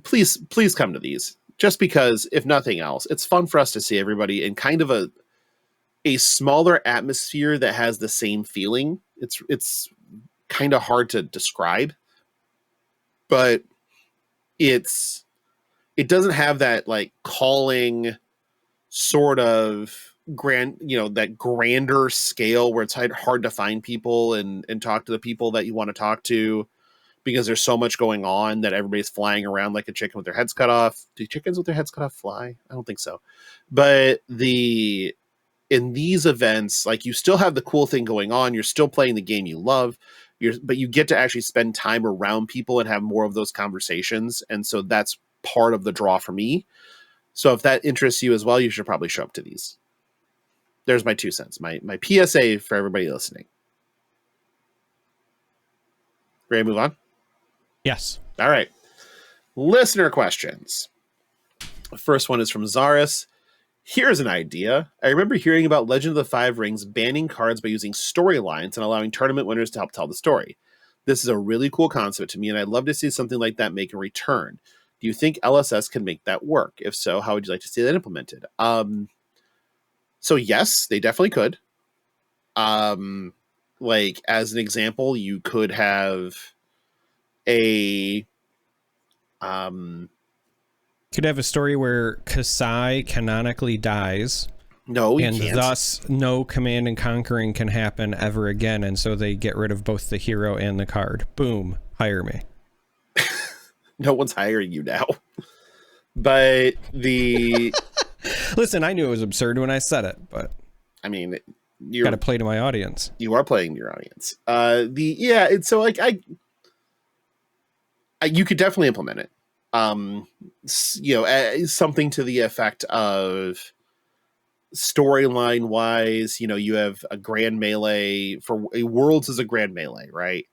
please come to these just because if nothing else, it's fun for us to see everybody in kind of a smaller atmosphere that has the same feeling. It's kind of hard to describe, but it doesn't have that like calling sort of grand, that grander scale where it's hard to find people and talk to the people that you want to talk to because there's so much going on that everybody's flying around like a chicken with their heads cut off. Do chickens with their heads cut off fly? I don't think so. But in these events, like you still have the cool thing going on. You're still playing the game you love. But you get to actually spend time around people and have more of those conversations. And so that's part of the draw for me. So if that interests you as well, you should probably show up to these. There's my 2 cents, my PSA for everybody listening. Ready to move on?
Yes.
All right. Listener questions. The first one is from Zaris. Here's an idea. I remember hearing about Legend of the Five Rings banning cards by using storylines and allowing tournament winners to help tell the story. This is a really cool concept to me, and I'd love to see something like that make a return. Do you think LSS can make that work? If so, how would you like to see that implemented? So yes, they definitely could. Like as an example, you could have a
Could have a story where Kassai canonically dies.
No, you
and
can't.
Thus no command and conquering can happen ever again, and so they get rid of both the hero and the card. Boom, hire me.
No one's hiring you now. But the
listen, I knew it was absurd when I said it, but
I mean, you
got to play to my audience.
You are playing to your audience. It's so like you could definitely implement it. Something to the effect of storyline wise, you have a grand melee for Worlds is a grand melee, right?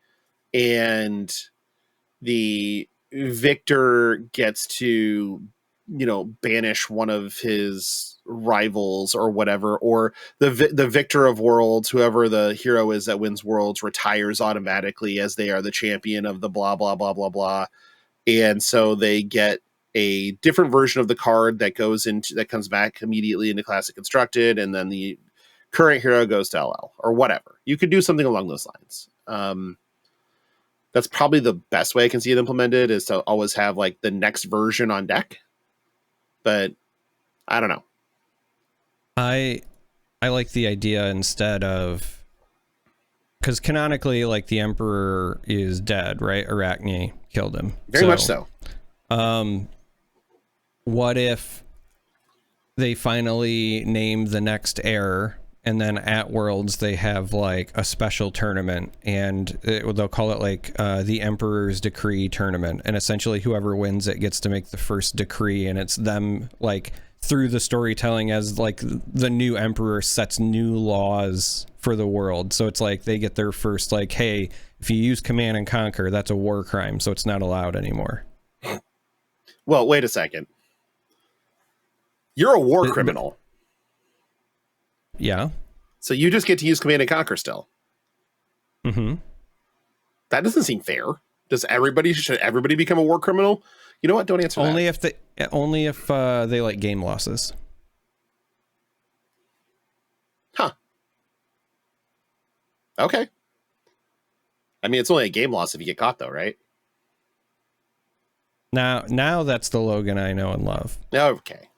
And the victor gets to, banish one of his rivals or whatever, or the victor of Worlds, whoever the hero is that wins Worlds, retires automatically as they are the champion of the blah, blah, blah, blah, blah. And so they get a different version of the card that comes back immediately into Classic Constructed, and then the current hero goes to LL or whatever. You could do something along those lines. That's probably the best way I can see it implemented, is to always have like the next version on deck. But I don't know.
I like the idea instead of, because canonically, like, the Emperor is dead, right? Arachne killed him.
Very much so.
What if they finally name the next heir, and then at Worlds they have like a special tournament, and they'll call it like the Emperor's Decree tournament, and essentially whoever wins it gets to make the first decree, and it's them like through the storytelling as like the new Emperor sets new laws for the world. So it's like they get their first like, hey, if you use command and conquer, that's a war crime, so it's not allowed anymore.
Well, wait a second. You're a war criminal.
Yeah.
So you just get to use command and conquer still.
Mm-hmm.
That doesn't seem fair. Should everybody become a war criminal? You know what? Don't answer
only
that.
Only if they like game losses.
Huh. Okay. I mean, it's only a game loss if you get caught, though, right?
Now that's the Logan I know and love.
Okay.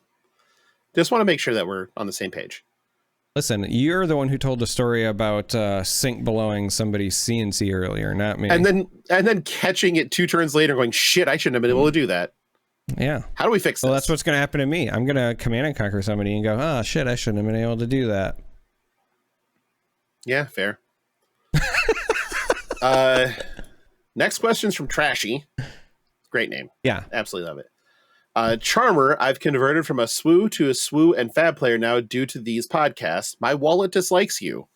Just want to make sure that we're on the same page.
Listen, you're the one who told the story about sync blowing somebody's CNC earlier, not me.
And then catching it 2 turns later going, shit, I shouldn't have been able to do that.
Yeah.
How do we fix this?
Well, that's what's going to happen to me. I'm going to command and conquer somebody and go, oh, shit, I shouldn't have been able to do that.
Yeah, fair. Next question's from Trashy. Great name.
Yeah.
Absolutely love it. Charmer, I've converted from a SWU to a SWU and Fab player now due to these podcasts. My wallet dislikes you.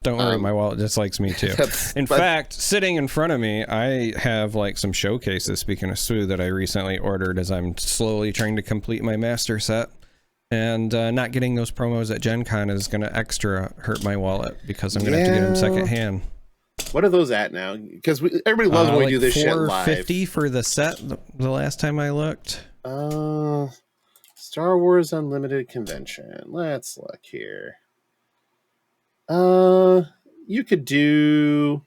Don't worry, my wallet dislikes me too. In fact, sitting in front of me, I have like some showcases, speaking of SWU, that I recently ordered as I'm slowly trying to complete my master set. And not getting those promos at Gen Con is going to extra hurt my wallet because I'm going to have to get them secondhand.
What are those at now? Because everybody loves when we do this shit live.
$450 for the set the last time I looked.
Star Wars Unlimited Convention. Let's look here. You could do.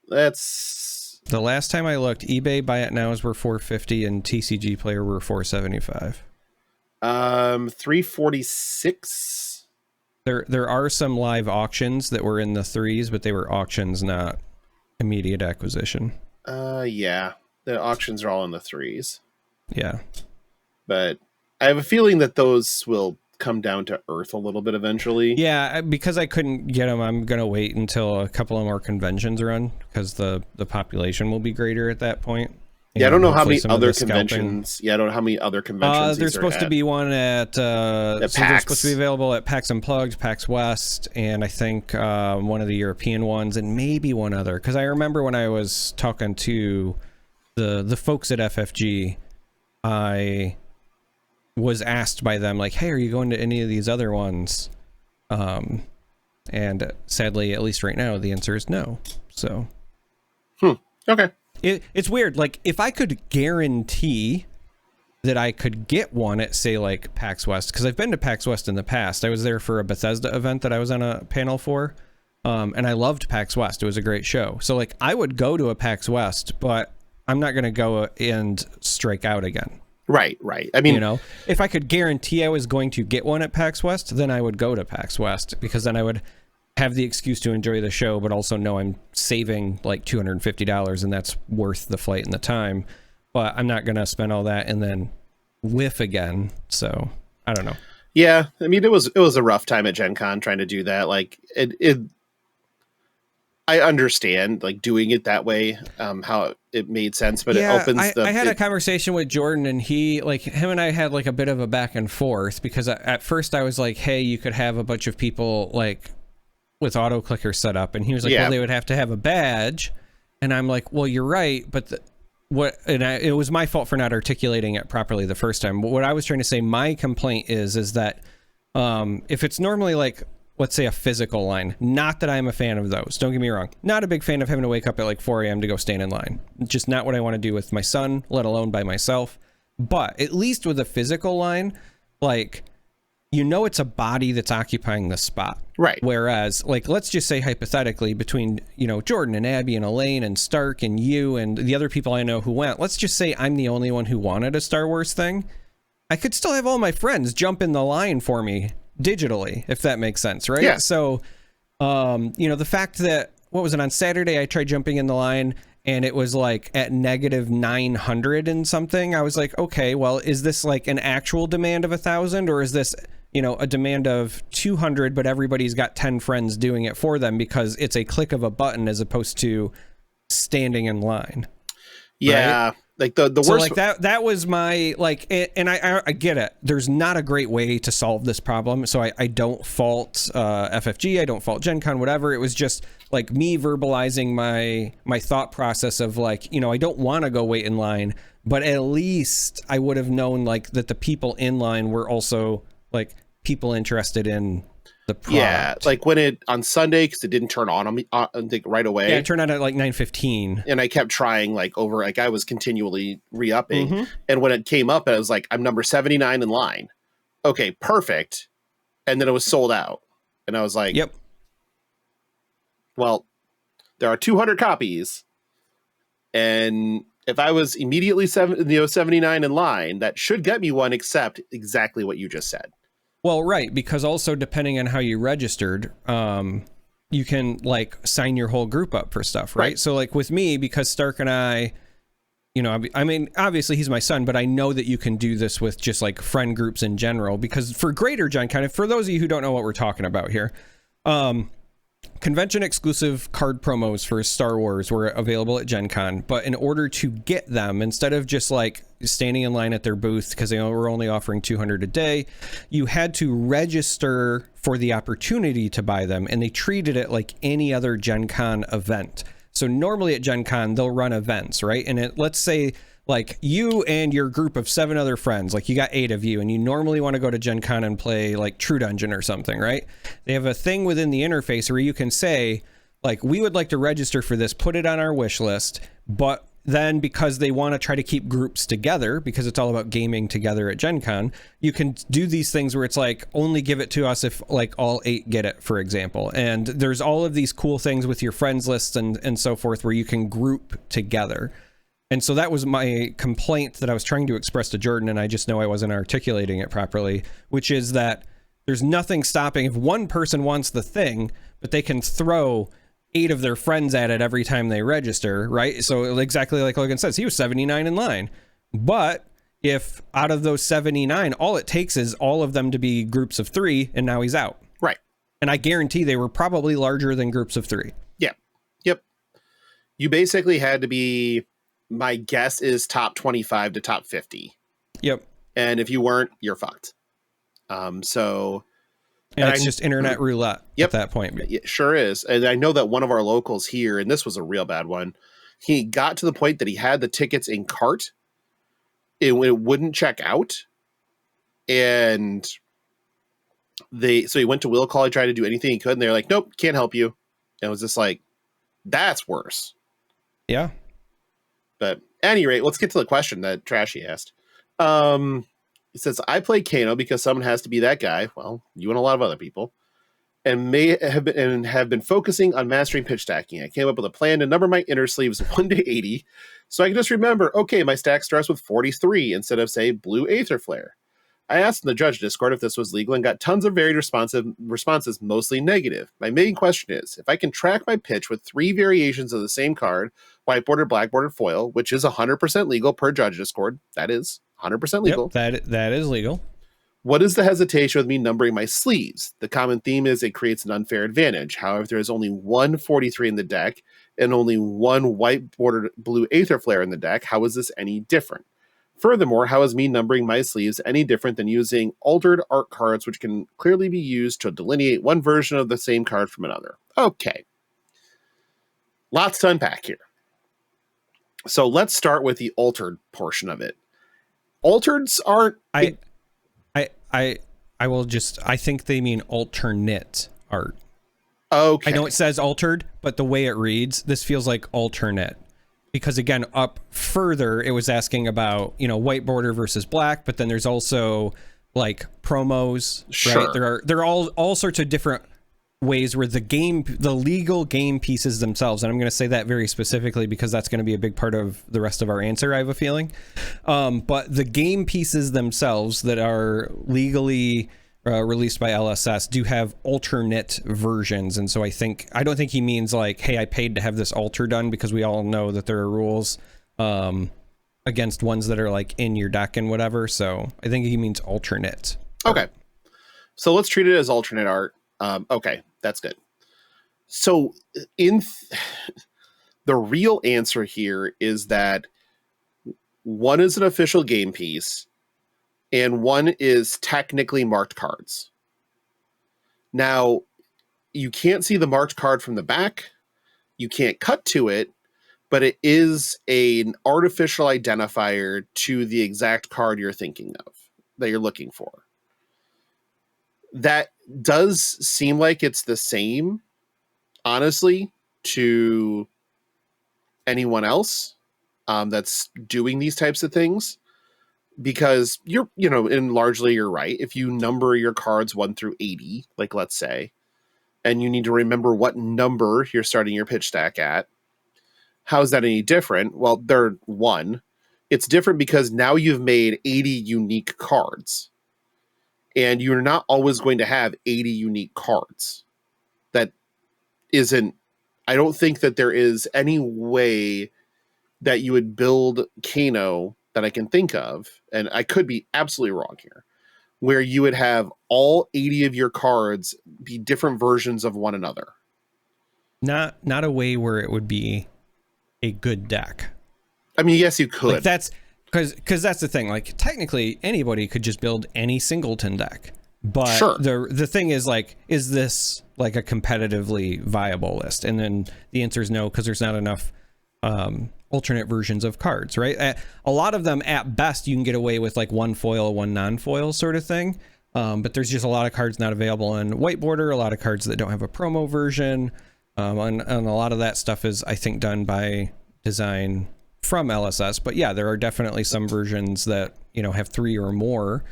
That's
the last time I looked. eBay buy it nows were $450 and TCG Player were $475.
346.
There are some live auctions that were in the threes, but they were auctions, not immediate acquisition.
Yeah. The auctions are all in the threes.
Yeah.
But I have a feeling that those will come down to earth a little bit eventually.
Yeah, because I couldn't get them, I'm going to wait until a couple of more conventions run, because the population will be greater at that point.
Yeah, I don't know how many other conventions. Yeah, I don't know how many other conventions.
There's supposed to be one at so
PAX.
they're supposed to be available at PAX Unplugged, PAX West, and I think one of the European ones, and maybe one other. Because I remember when I was talking to the folks at FFG, I was asked by them like, "Hey, are you going to any of these other ones?" And sadly, at least right now, the answer is no. So,
okay.
It's weird. Like, if I could guarantee that I could get one at, say, like PAX West, because I've been to PAX West in the past. I was there for a Bethesda event that I was on a panel for, and I loved PAX West. It was a great show. So, like, I would go to a PAX West, but I'm not going to go and strike out again.
Right. I mean,
if I could guarantee I was going to get one at PAX West, then I would go to PAX West, because then I would have the excuse to enjoy the show, but also know I'm saving like $250, and that's worth the flight and the time. But I'm not going to spend all that and then whiff again. So I don't know.
Yeah. I mean, it was a rough time at Gen Con trying to do that. Like I understand like doing it that way, how it made sense, but
yeah,
it opens
I had a conversation with Jordan, and him and I had like a bit of a back and forth, because at first I was like, hey, you could have a bunch of people like with auto clicker set up, and he was like, well, they would have to have a badge. And I'm like, well, you're right, but it was my fault for not articulating it properly the first time. But what I was trying to say, my complaint is that if it's normally like, let's say a physical line, not that I'm a fan of those, don't get me wrong, not a big fan of having to wake up at like 4 a.m. to go stand in line. Just not what I want to do with my son, let alone by myself. But at least with a physical line, like, it's a body that's occupying the spot.
Right.
Whereas, like, let's just say hypothetically between, Jordan and Abby and Elaine and Stark and you and the other people I know who went, let's just say I'm the only one who wanted a Star Wars thing. I could still have all my friends jump in the line for me digitally, if that makes sense, right?
Yeah.
So, the fact that, what was it, on Saturday I tried jumping in the line and it was like at -900 and something. I was like, okay, well, is this like an actual demand of 1,000, or is this, a demand of 200, but everybody's got 10 friends doing it for them because it's a click of a button as opposed to standing in line?
Yeah.
Right?
Like the
so
worst,
like that was my, like, and I get it. There's not a great way to solve this problem. So I don't fault FFG. I don't fault Gen Con, whatever. It was just like me verbalizing my thought process of like, I don't want to go wait in line, but at least I would have known like that the people in line were also like people interested in the product.
Yeah, like when it on Sunday, because it didn't turn on me right away.
Yeah, it turned on at like 9:15,
and I kept trying I was continually re-upping, and when it came up, I was like, I'm number 79 in line. Okay, perfect. And then it was sold out, and I was like,
yep.
Well, there are 200 copies, and if I was immediately 79 in line, that should get me one, except exactly what you just said.
Well, right, because also depending on how you registered, you can like sign your whole group up for stuff, right? So like with me, because Stark and I, I mean, obviously he's my son, but I know that you can do this with just like friend groups in general, because for greater Gen Con, for those of you who don't know what we're talking about here, convention exclusive card promos for Star Wars were available at Gen Con, but in order to get them, instead of just like standing in line at their booth, because they were only offering 200 a day, you had to register for the opportunity to buy them, and they treated it like any other Gen Con event. So normally at Gen Con, they'll run events, right? And let's say like you and your group of 7 other friends, like you got 8 of you, and you normally want to go to Gen Con and play like True Dungeon or something, right? They have a thing within the interface where you can say, like, we would like to register for this, put it on our wish list, but then because they want to try to keep groups together, because it's all about gaming together at Gen Con, you can do these things where it's like, only give it to us if like all 8 get it, for example. And there's all of these cool things with your friends lists and so forth where you can group together. And so that was my complaint that I was trying to express to Jordan, and I just know I wasn't articulating it properly, which is that there's nothing stopping if one person wants the thing, but they can throw 8 of their friends at it every time they register, right? So exactly like Logan says, he was 79 in line. But if out of those 79, all it takes is all of them to be groups of 3, and now he's out.
Right.
And I guarantee they were probably larger than groups of 3.
Yeah. Yep. You basically had to be... My guess is top 25 to top 50.
Yep.
And if you weren't, you're fucked. So...
And it's just internet roulette at that point.
It sure is. And I know that one of our locals here, and this was a real bad one, he got to the point that he had the tickets in cart. It wouldn't check out. And so he went to Will Call. He tried to do anything he could, and they're like, nope, can't help you. And it was just like, that's worse.
Yeah.
But at any rate, let's get to the question that Trashy asked. It says, I play Kano because someone has to be that guy. Well, you and a lot of other people. and have been focusing on mastering pitch stacking. I came up with a plan to number my inner sleeves 1 to 80, so I can just remember, okay, my stack starts with 43 instead of, say, blue Aether Flare. I asked in the judge Discord if this was legal and got tons of varied responses, mostly negative. My main question is, if I can track my pitch with 3 variations of the same card, white bordered, black bordered foil, which is 100% legal per judge Discord, that is 100% legal.
Yep, that is legal.
What is the hesitation with me numbering my sleeves? The common theme is it creates an unfair advantage. However, there is only one 43 in the deck and only one white bordered blue Aether Flare in the deck. How is this any different? Furthermore, how is me numbering my sleeves any different than using altered art cards, which can clearly be used to delineate one version of the same card from another? Okay. Lots to unpack here. So let's start with the altered portion of it. Altereds aren't...
I will just... I think they mean alternate art.
Okay.
I know it says altered, but the way it reads, this feels like alternate. Because again, up further, it was asking about, white border versus black, but then there's also like promos,
sure.
right? There are all sorts of different ways where the legal game pieces themselves, and I'm going to say that very specifically because that's going to be a big part of the rest of our answer, I have a feeling. But the game pieces themselves that are legally released by LSS do have alternate versions, and so I don't think he means like, hey, I paid to have this alter done, because we all know that there are rules against ones that are like in your deck and whatever. So I think he means alternate.
Okay, so let's treat it as alternate art. Okay, that's good. So the real answer here is that one is an official game piece and one is technically marked cards. Now, you can't see the marked card from the back. You can't cut to it, but it is an artificial identifier to the exact card you're thinking of, that you're looking for. That does seem like it's the same, honestly, to anyone else that's doing these types of things. Because and largely you're right. If you number your cards 1 through 80, like let's say, and you need to remember what number you're starting your pitch stack at, how is that any different? Well, they're 1. It's different because now you've made 80 unique cards. And you're not always going to have 80 unique cards. That isn't... I don't think that there is any way that you would build Kano that I can think of, and I could be absolutely wrong here, where you would have all 80 of your cards be different versions of one another.
Not a way where it would be a good deck.
I mean, yes, you could.
Like that's because that's the thing. Like technically, anybody could just build any singleton deck, but
sure.
the thing is, like, is this like a competitively viable list? And then the answer is no, because there's not enough alternate versions of cards, right? A lot of them, at best, you can get away with like one foil, one non-foil sort of thing. But there's just a lot of cards not available in white border, a lot of cards that don't have a promo version. And a lot of that stuff is, I think, done by design from LSS. But yeah, there are definitely some versions that, have 3 or more.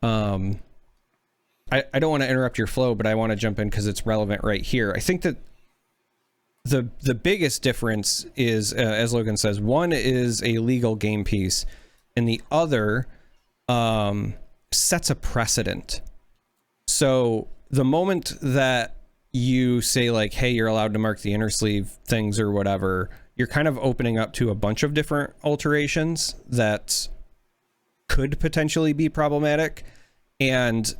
I don't want to interrupt your flow, but I want to jump in because it's relevant right here. I think that the biggest difference is, as Logan says, one is a legal game piece, and the other sets a precedent. So the moment that you say, like, hey, you're allowed to mark the inner sleeve things or whatever, you're kind of opening up to a bunch of different alterations that could potentially be problematic. And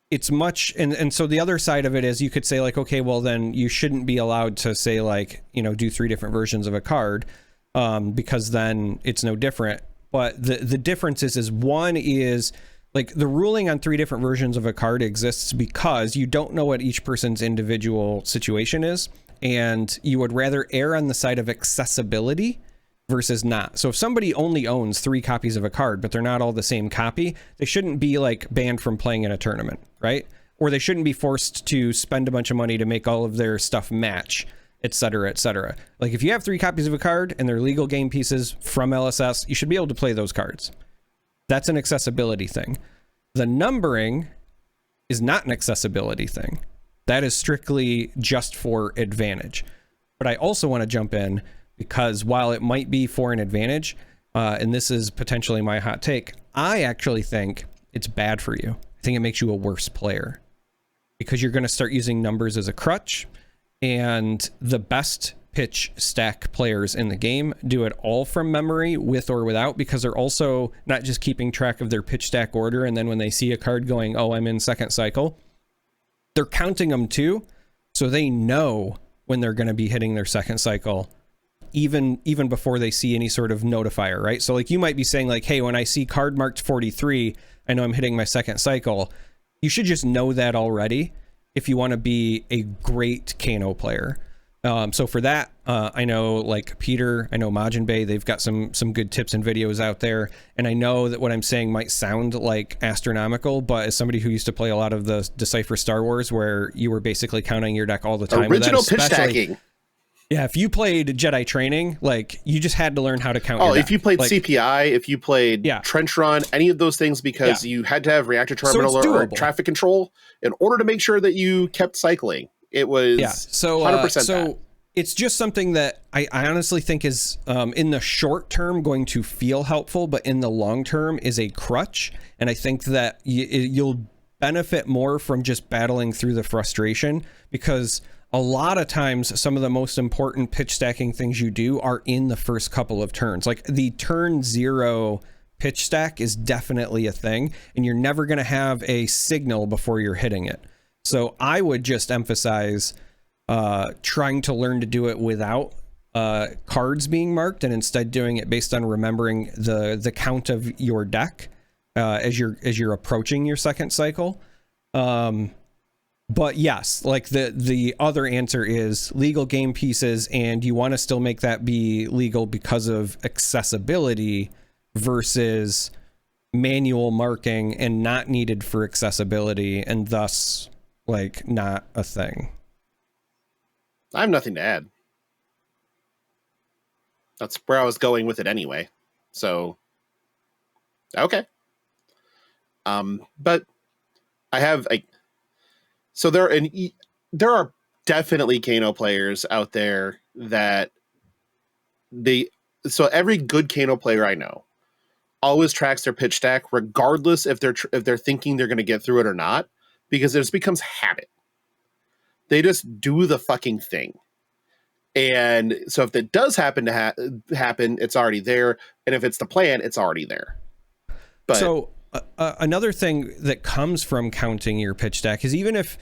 it's much, and so the other side of it is, you could say, like, okay, well then you shouldn't be allowed to say, like, do 3 different versions of a card, because then it's no different. But the difference is one is, like, the ruling on 3 different versions of a card exists because you don't know what each person's individual situation is, and you would rather err on the side of accessibility versus not. So if somebody only owns 3 copies of a card, but they're not all the same copy, they shouldn't be, like, banned from playing in a tournament, right? Or they shouldn't be forced to spend a bunch of money to make all of their stuff match, etc., etc. Like, if you have 3 copies of a card and they're legal game pieces from LSS, you should be able to play those cards. That's an accessibility thing. The numbering is not an accessibility thing. That is strictly just for advantage. But I also want to jump in because while it might be for an advantage, and this is potentially my hot take, I actually think it's bad for you. I think it makes you a worse player because you're going to start using numbers as a crutch, and the best pitch stack players in the game do it all from memory, with or without, because they're also not just keeping track of their pitch stack order, and then when they see a card going, oh, I'm in second cycle, they're counting them too, so they know when they're going to be hitting their second cycle, even before they see any sort of notifier, right? So like you might be saying like, hey, when I see card marked 43, I know I'm hitting my second cycle. You should just know that already if you want to be a great Kano player. So for that, I know like Peter, I know Majin Bay, they've got some good tips and videos out there. And I know that what I'm saying might sound like astronomical, but as somebody who used to play a lot of the Decipher Star Wars, where you were basically counting your deck all the time.
Original pitch stacking.
Yeah, if you played Jedi Training, like you just had to learn how to count.
Oh,
your deck.
if you played
like,
CPI, if you played Trench Run, any of those things, because you had to have reactor terminal or traffic control in order to make sure that you kept cycling. It was 100% that.
It's just something that I honestly think is in the short term going to feel helpful, but in the long term is a crutch. And I think that you'll benefit more from just battling through the frustration, because a lot of times some of the most important pitch stacking things you do are in the first couple of turns. Like the turn 0 pitch stack is definitely a thing, and you're never going to have a signal before you're hitting it. So I would just emphasize trying to learn to do it without cards being marked, and instead doing it based on remembering the count of your deck as you're approaching your second cycle. But yes, like the other answer is legal game pieces, and you want to still make that be legal because of accessibility versus manual marking and not needed for accessibility, and thus like not a thing.
I have nothing to add. That's where I was going with it anyway. So, okay. But I have so there are definitely Kano players out there that so every good Kano player I know always tracks their pitch stack, regardless if they're thinking they're going to get through it or not, because it just becomes habit. They just do the fucking thing. And so if it does happen to happen, it's already there. And if it's the plan, it's already there. But
so another thing that comes from counting your pitch stack is even if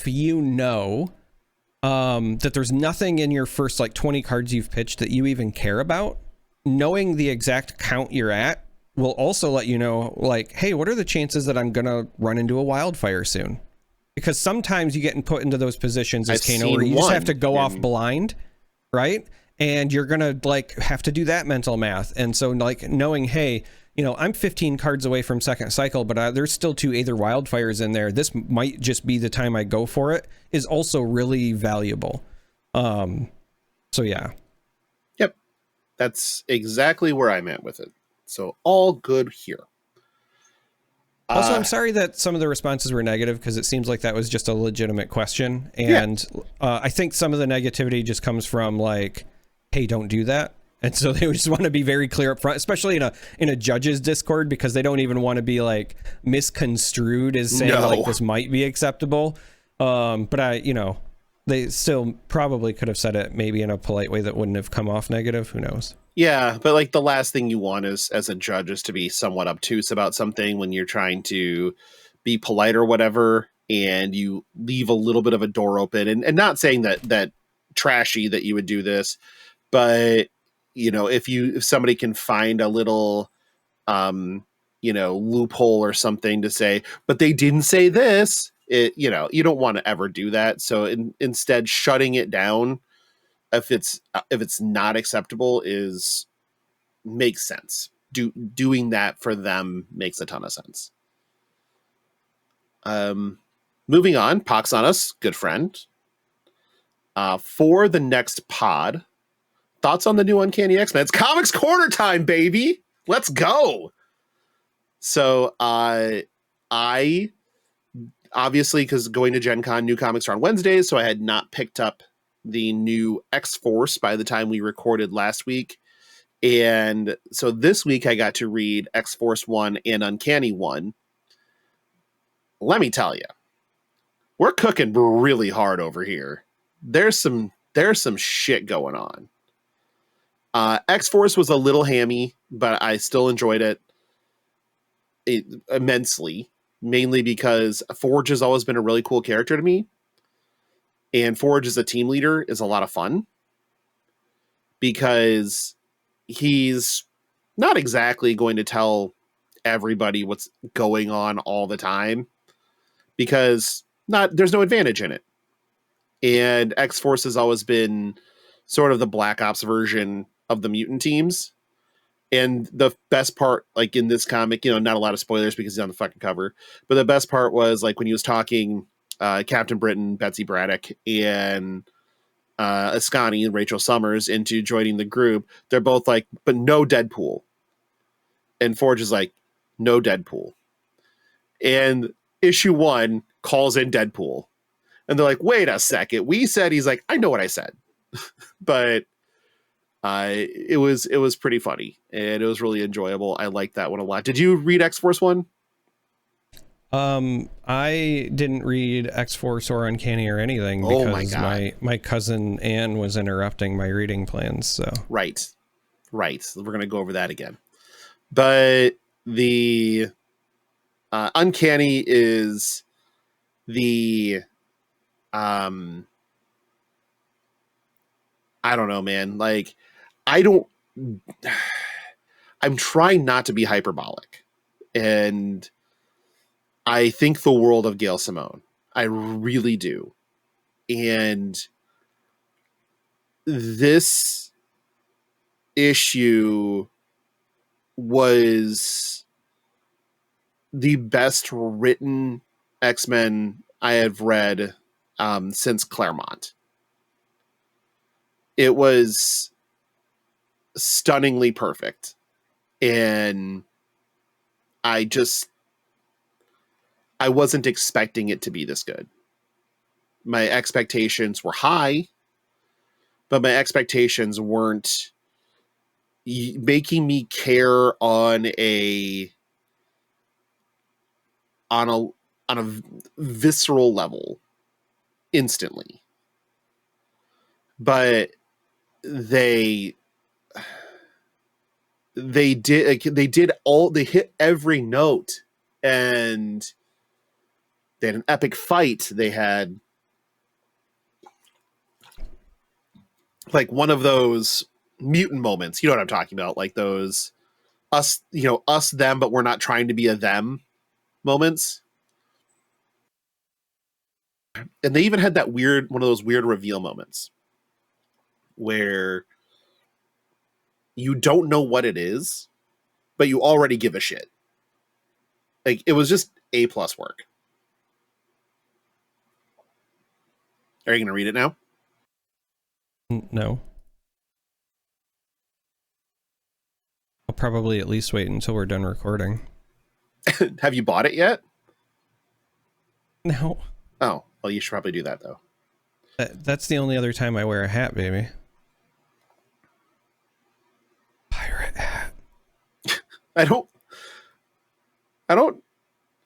you know that there's nothing in your first like 20 cards you've pitched that you even care about, knowing the exact count you're at will also let you know, like, hey, what are the chances that I'm going to run into a wildfire soon? Because sometimes you get put into those positions as Kano where you just have to go off blind, right? And you're going to like have to do that mental math. And so like knowing, hey, you know, I'm 15 cards away from second cycle, but there's still 2 Aether Wildfires in there. This might just be the time I go for it, is also really valuable. So yeah.
Yep. That's exactly where I'm at with it. So all good here.
Also, I'm sorry that some of the responses were negative, because it seems like that was just a legitimate question. And I think some of the negativity just comes from like, hey, don't do that. And so they just want to be very clear up front, especially in a judge's Discord, because they don't even want to be like misconstrued as saying like this might be acceptable. But they still probably could have said it maybe in a polite way that wouldn't have come off negative. Who knows?
Yeah, but like the last thing you want is, as a judge, is to be somewhat obtuse about something when you're trying to be polite or whatever, and you leave a little bit of a door open. And not saying that trashy that you would do this, but you know, if somebody can find a little loophole or something to say, but they didn't say this, you don't want to ever do that. So instead, shutting it down if it's not acceptable makes sense. Doing that for them makes a ton of sense. Moving on, Pox on us, good friend. For the next pod, thoughts on the new Uncanny X-Men? It's Comics Corner time, baby. Let's go. So I obviously, because going to Gen Con, new comics are on Wednesdays, so I had not picked up the new X-Force by the time we recorded last week. And so this week I got to read X-Force 1 and Uncanny 1. Let me tell you, we're cooking really hard over here. There's some shit going on. X-Force was a little hammy, but I still enjoyed it immensely, mainly because Forge has always been a really cool character to me. And Forge as a team leader is a lot of fun because he's not exactly going to tell everybody what's going on all the time because there's no advantage in it. And X-Force has always been sort of the Black Ops version of the mutant teams. And the best part, like in this comic, not a lot of spoilers because he's on the fucking cover, but the best part was like when he was talking Captain Britain, Betsy Braddock, and Ascani and Rachel Summers into joining the group. They're both like, but no Deadpool. And Forge is like, no Deadpool. And issue 1 calls in Deadpool. And they're like, wait a second. We said, he's like, I know what I said. But it was pretty funny. And it was really enjoyable. I liked that one a lot. Did you read X-Force 1?
I didn't read X-Force or Uncanny or anything because my cousin Anne was interrupting my reading plans. So
right. We're gonna go over that again. But the Uncanny is the I don't know, man. Like I'm trying not to be hyperbolic, and I think the world of Gail Simone. I really do. And this issue was the best written X-Men I have read since Claremont. It was stunningly perfect. And I wasn't expecting it to be this good. My expectations were high, but my expectations weren't making me care on a visceral level instantly. But they hit every note, and they had an epic fight. They had like one of those mutant moments, you know what I'm talking about, like those us them, but we're not trying to be a them moments. And they even had that one of those weird reveal moments where you don't know what it is, but you already give a shit. Like it was just A+ work. Are you going to read it now?
No. I'll probably at least wait until we're done recording.
Have you bought it yet?
No.
Oh, well, you should probably do that though.
That's the only other time I wear a hat, baby. Pirate hat.
I don't know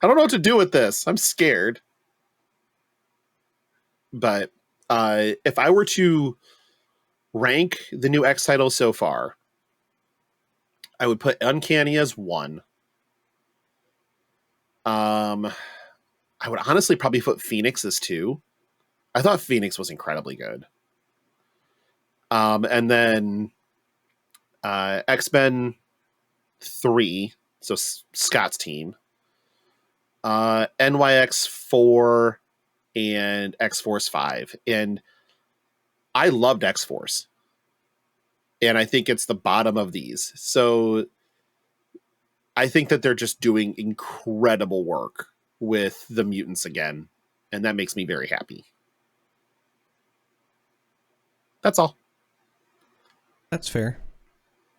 what to do with this. I'm scared. But if I were to rank the new X titles so far, I would put Uncanny as 1. I would honestly probably put Phoenix as 2. I thought Phoenix was incredibly good. And then X-Men 3, so Scott's team, NYX 4, and X-Force 5. And I loved X-Force. And I think it's the bottom of these. So I think that they're just doing incredible work with the mutants again. And that makes me very happy. That's all.
That's fair.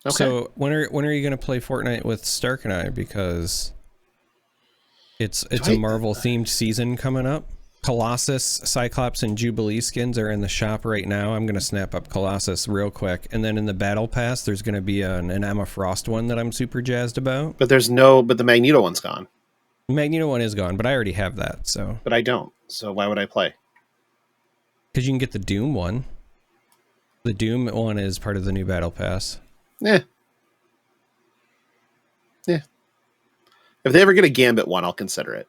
Okay.
So when are you going to play Fortnite with Stark and I? Because It's a Marvel themed season coming up. Colossus, Cyclops, and Jubilee skins are in the shop right now. I'm gonna snap up Colossus real quick, and then in the Battle Pass, there's gonna be an Emma Frost one that I'm super jazzed about.
But the Magneto one's gone.
The Magneto one is gone, but I already have that. So.
But I don't. So why would I play?
Because you can get the Doom one. The Doom one is part of the new Battle Pass.
Yeah. If they ever get a Gambit one, I'll consider it.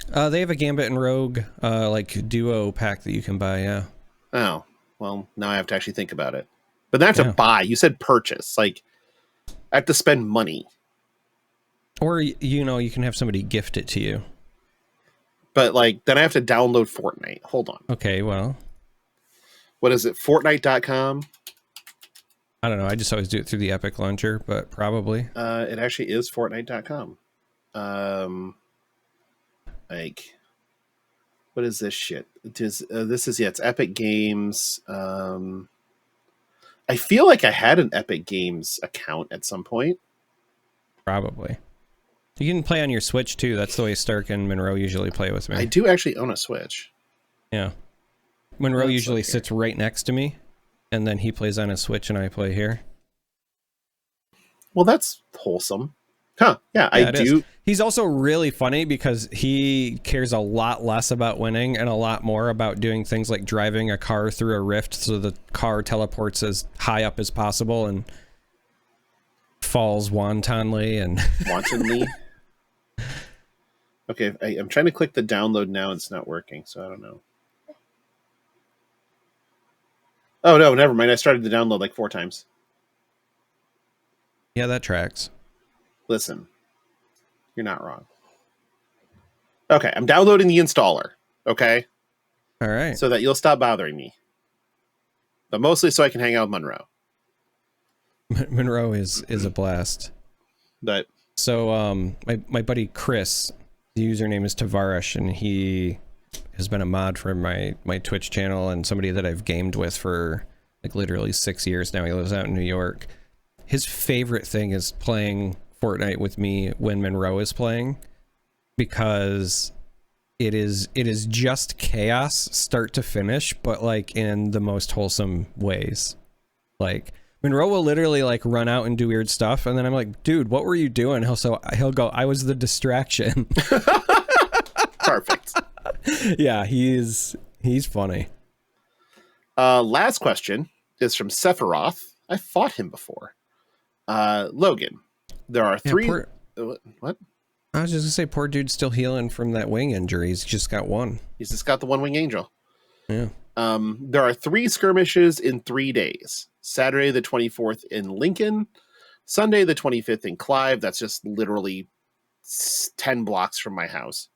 They have a Gambit and Rogue like duo pack that you can buy. Yeah.
Oh, well, now I have to actually think about it. But then I have to buy. You said purchase. Like, I have to spend money.
Or, you can have somebody gift it to you.
But, like, then I have to download Fortnite. Hold on.
Okay, well.
What is it? Fortnite.com?
I don't know. I just always do it through the Epic Launcher, but probably.
It actually is Fortnite.com. Like, what is this shit? It's Epic Games. I feel like I had an Epic Games account at some point.
Probably. You can play on your Switch too. That's the way Stark and Monroe usually play with me.
I do actually own a Switch.
Yeah. Monroe usually sits right next to me, and then he plays on his Switch and I play here.
Well, that's wholesome. Huh. Yeah, I do.
Is. He's also really funny because he cares a lot less about winning and a lot more about doing things like driving a car through a rift so the car teleports as high up as possible and falls wantonly and
wantonly. Okay, I'm trying to click the download now and it's not working, so I don't know. Oh no, never mind. I started the download like 4 times.
Yeah, that tracks.
Listen, you're not wrong. Okay, I'm downloading the installer. Okay.
All right.
So that you'll stop bothering me. But mostly so I can hang out with Monroe.
Monroe is a blast.
But
so my buddy Chris, the username is Tavarish, and he has been a mod for my Twitch channel and somebody that I've gamed with for like literally 6 years now. He lives out in New York. His favorite thing is playing Fortnite with me when Monroe is playing, because it is just chaos start to finish, but like in the most wholesome ways. Like Monroe will literally like run out and do weird stuff, and then I'm like, dude, what were you doing? He'll go, I was the distraction.
Perfect.
Yeah, he's funny.
Last question is from Sephiroth. I fought him before. Logan, there are 3. What?
I was just gonna say, poor dude's still healing from that wing injury. He's just got one.
He's just got the one wing angel.
Yeah.
There are 3 skirmishes in 3 days. Saturday the 24th in Lincoln, Sunday the 25th in Clive. That's just literally 10 blocks from my house.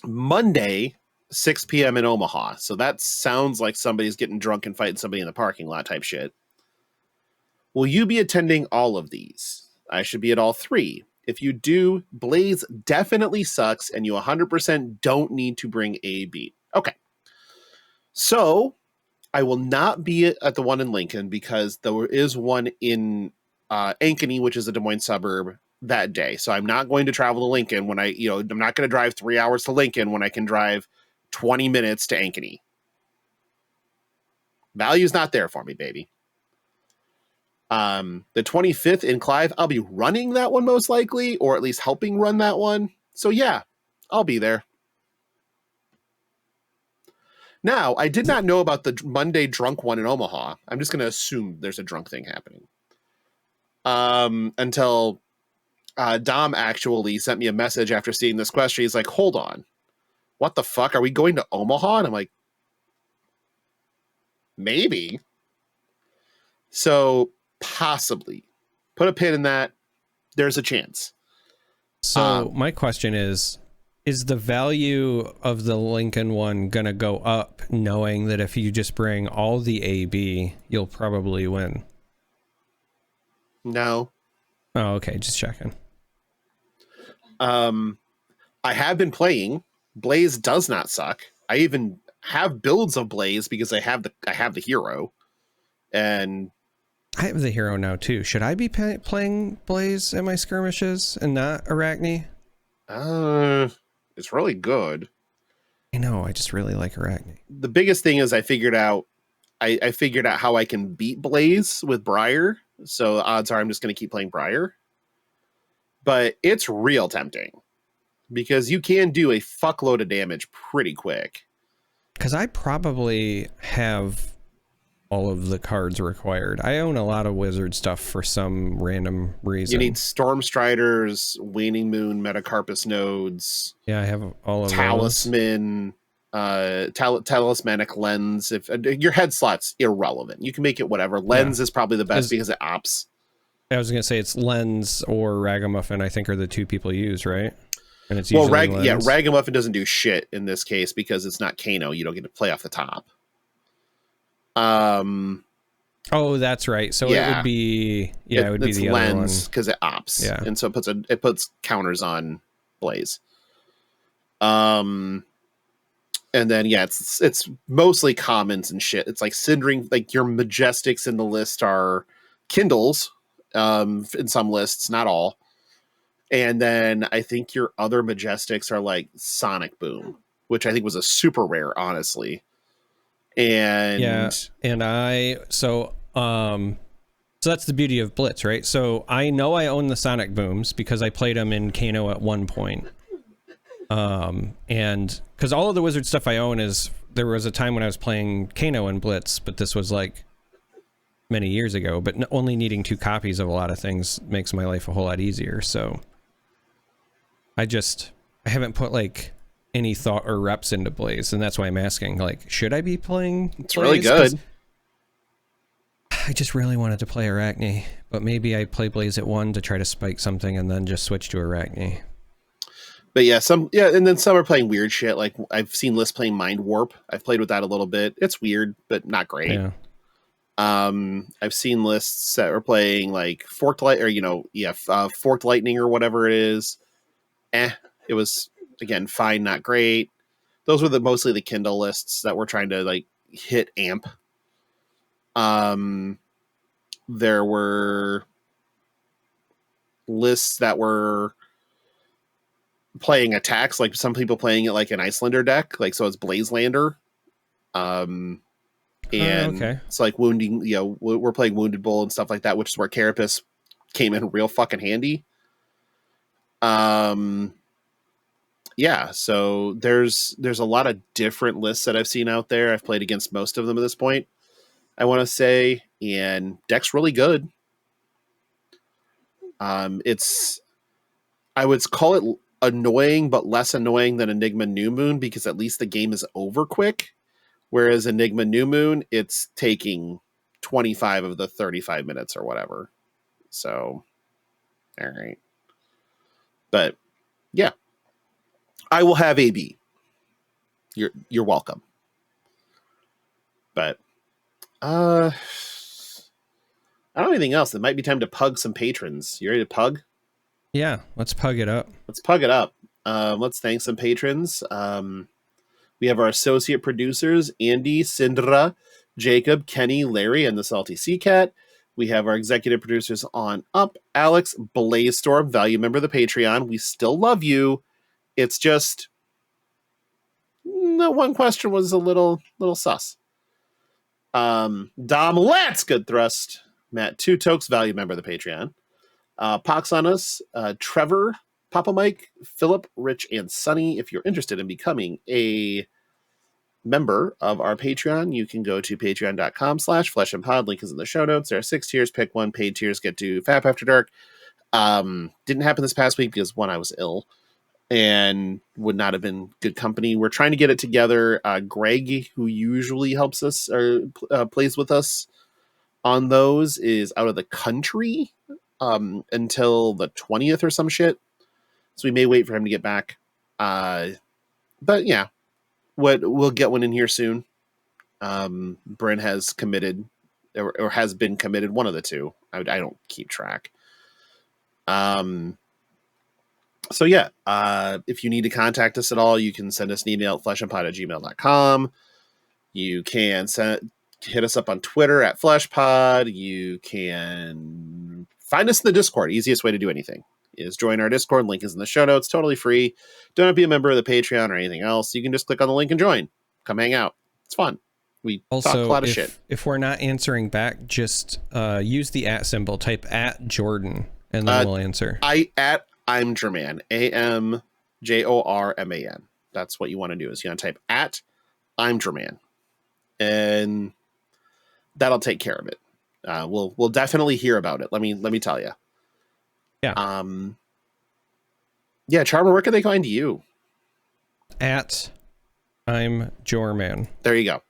Monday, 6 p.m. in Omaha. So that sounds like somebody's getting drunk and fighting somebody in the parking lot type shit. Will you be attending all of these? I should be at all 3. If you do, Blaze definitely sucks, and you 100% don't need to bring AB. Okay. So I will not be at the one in Lincoln because there is one in Ankeny, which is a Des Moines suburb, that day. So I'm not going to travel to Lincoln when I'm not going to drive 3 hours to Lincoln when I can drive 20 minutes to Ankeny. Value's not there for me, baby. The 25th in Clive, I'll be running that one most likely, or at least helping run that one. So yeah, I'll be there. Now, I did not know about the Monday drunk one in Omaha. I'm just going to assume there's a drunk thing happening. Until Dom actually sent me a message after seeing this question. He's like, hold on. What the fuck? Are we going to Omaha? And I'm like, maybe. So possibly. Put a pin in that. There's a chance.
So my question is the value of the Lincoln one going to go up, knowing that if you just bring all the AB, you'll probably win?
No.
Oh, okay. Just checking.
I have been playing. Blaze does not suck. I even have builds of Blaze because I have the hero. And
I have the hero now too. Should I be playing Blaze in my skirmishes and not Arachne?
It's really good.
I know. I just really like Arachne.
The biggest thing is I figured out how I can beat Blaze with Briar. So odds are I'm just going to keep playing Briar. But it's real tempting because you can do a fuckload of damage pretty quick.
Because I probably have all of the cards required. I own a lot of wizard stuff for some random reason.
You need Storm Striders, Waning Moon, Metacarpus nodes.
Yeah, I have all of
Talisman, Talismanic Lens. If your head slot's irrelevant, you can make it whatever. Lens is probably the best because it ops.
I was gonna say it's Lens or Ragamuffin. I think are the two people use, right? And it's
Ragamuffin doesn't do shit in this case because it's not Kano. You don't get to play off the top.
Oh, that's right. So it would be it would be the
Lens,
other one
because it ops.
Yeah,
and so it puts counters on Blaze. And then it's mostly commons and shit. It's like Cindering, like your Majestics in the list are Kindles, in some lists, not all. And then I think your other Majestics are like Sonic Boom, which I think was a super rare, honestly. And
so that's the beauty of Blitz, right? So I know I own the Sonic Booms because I played them in Kano at one point. And because all of the wizard stuff I own there was a time when I was playing Kano and Blitz, but this was like many years ago, but only needing 2 copies of a lot of things makes my life a whole lot easier. So I haven't put like any thought or reps into Blaze, and that's why I'm asking, like, should I be playing Blaze?
It's really good.
I just really wanted to play Arachne, but maybe I play Blaze at 1 to try to spike something and then just switch to Arachne.
But and then some are playing weird shit. Like I've seen lists playing Mind Warp. I've played with that a little bit. It's weird, but not great.
Yeah.
I've seen lists that are playing like Forked Lightning or whatever it is. It was again fine, not great. Those were mostly the Kindle lists that were trying to like hit amp. There were lists that were playing attacks, like some people playing it like an Icelander deck, like so it's Blazelander. And it's like wounding, we're playing Wounded Bull and stuff like that, which is where Carapace came in real fucking handy. So there's a lot of different lists that I've seen out there. I've played against most of them at this point, I want to say, and deck's really good. I would call it annoying, but less annoying than Enigma New Moon because at least the game is over quick. Whereas Enigma New Moon, it's taking 25 of the 35 minutes or whatever. So, all right. But yeah, I will have AB. You're welcome. But I don't have anything else. It might be time to pug some patrons. You ready to pug?
Yeah, let's pug it up.
Let's thank some patrons. We have our associate producers, Andy, Sindra, Jacob, Kenny, Larry, and the Salty Sea Cat. We have our executive producers on up, Alex, Blaze Storm, value member of the Patreon. We still love you. It's just the one question was a little sus. Dom Let's good thrust. Matt Two Tokes, value member of the Patreon. Pox on us, Trevor, Papa Mike, Philip, Rich, and Sunny. If you're interested in becoming a member of our Patreon, you can go to patreon.com/fleshandpod. Link is in the show notes. There are 6 tiers. Pick one. Paid tiers get to Fap After Dark. Didn't happen this past week because one, I was ill and would not have been good company. We're trying to get it together. Greg, who usually helps us or plays with us on those, is out of the country until the 20th or some shit. So we may wait for him to get back. But yeah, we'll get one in here soon. Bryn has committed or has been committed, one of the two. I don't keep track. So yeah, if you need to contact us at all, you can send us an email at fleshandpod@gmail.com. You can hit us up on Twitter at FleshPod. You can find us in the Discord. Easiest way to do anything is join our Discord. Link is in the show notes. Totally free. Don't have to be a member of the Patreon or anything else. You can just click on the link and join. Come hang out. It's fun. We talk a lot of shit.
If we're not answering back, just use the @ symbol. Type @Jordan, and then we'll answer.
I'm German. AMJORMAN. That's what you want to do. Is you want to type @I'm German, and that'll take care of it. We'll definitely hear about it. Let me tell you.
Yeah.
Yeah, Charmer, where can they find you?
@I'm Jorman.
There you go.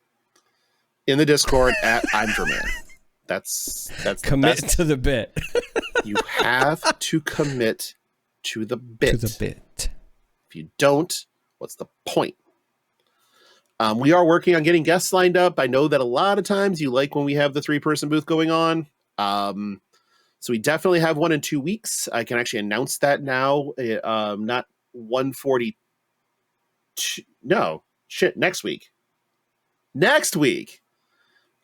In the Discord @I'm German. That's
commit to the bit.
You have to commit to the bit.
To the bit.
If you don't, what's the point? We are working on getting guests lined up. I know that a lot of times you like when we have the 3-person booth going on. So we definitely have one in 2 weeks. I can actually announce that now. Not 142. No, shit. Next week.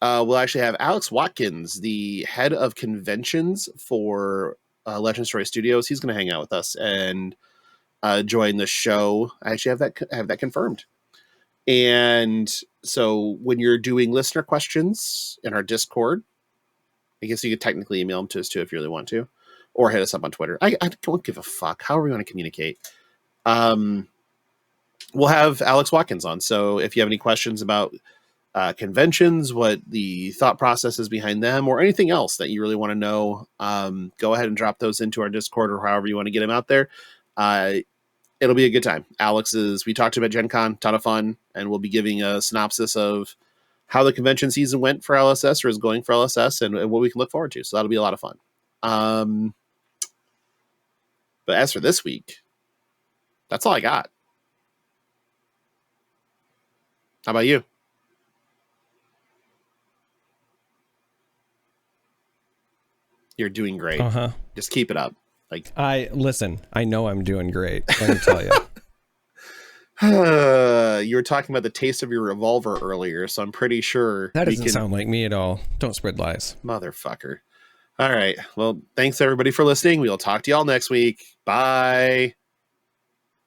We'll actually have Alex Watkins, the head of conventions for Legend Story Studios. He's going to hang out with us and join the show. I actually have that confirmed. And so when you're doing listener questions in our Discord, I guess you could technically email them to us too if you really want to, or hit us up on Twitter. I don't give a fuck. However you want to communicate. We'll have Alex Watkins on. So if you have any questions about conventions, what the thought process is behind them, or anything else that you really want to know, go ahead and drop those into our Discord or however you want to get them out there. It'll be a good time. We talked about Gen Con, ton of fun, and we'll be giving a synopsis of how the convention season went for LSS or is going for LSS and what we can look forward to. So that'll be a lot of fun. But as for this week, that's all I got. How about you? You're doing great. Just keep it up.
I know I'm doing great. Let me tell you.
You were talking about the taste of your revolver earlier, so I'm pretty sure
that doesn't sound like me at all. Don't spread lies.
Motherfucker. All right. Well, thanks everybody for listening. We'll talk to y'all next week. Bye.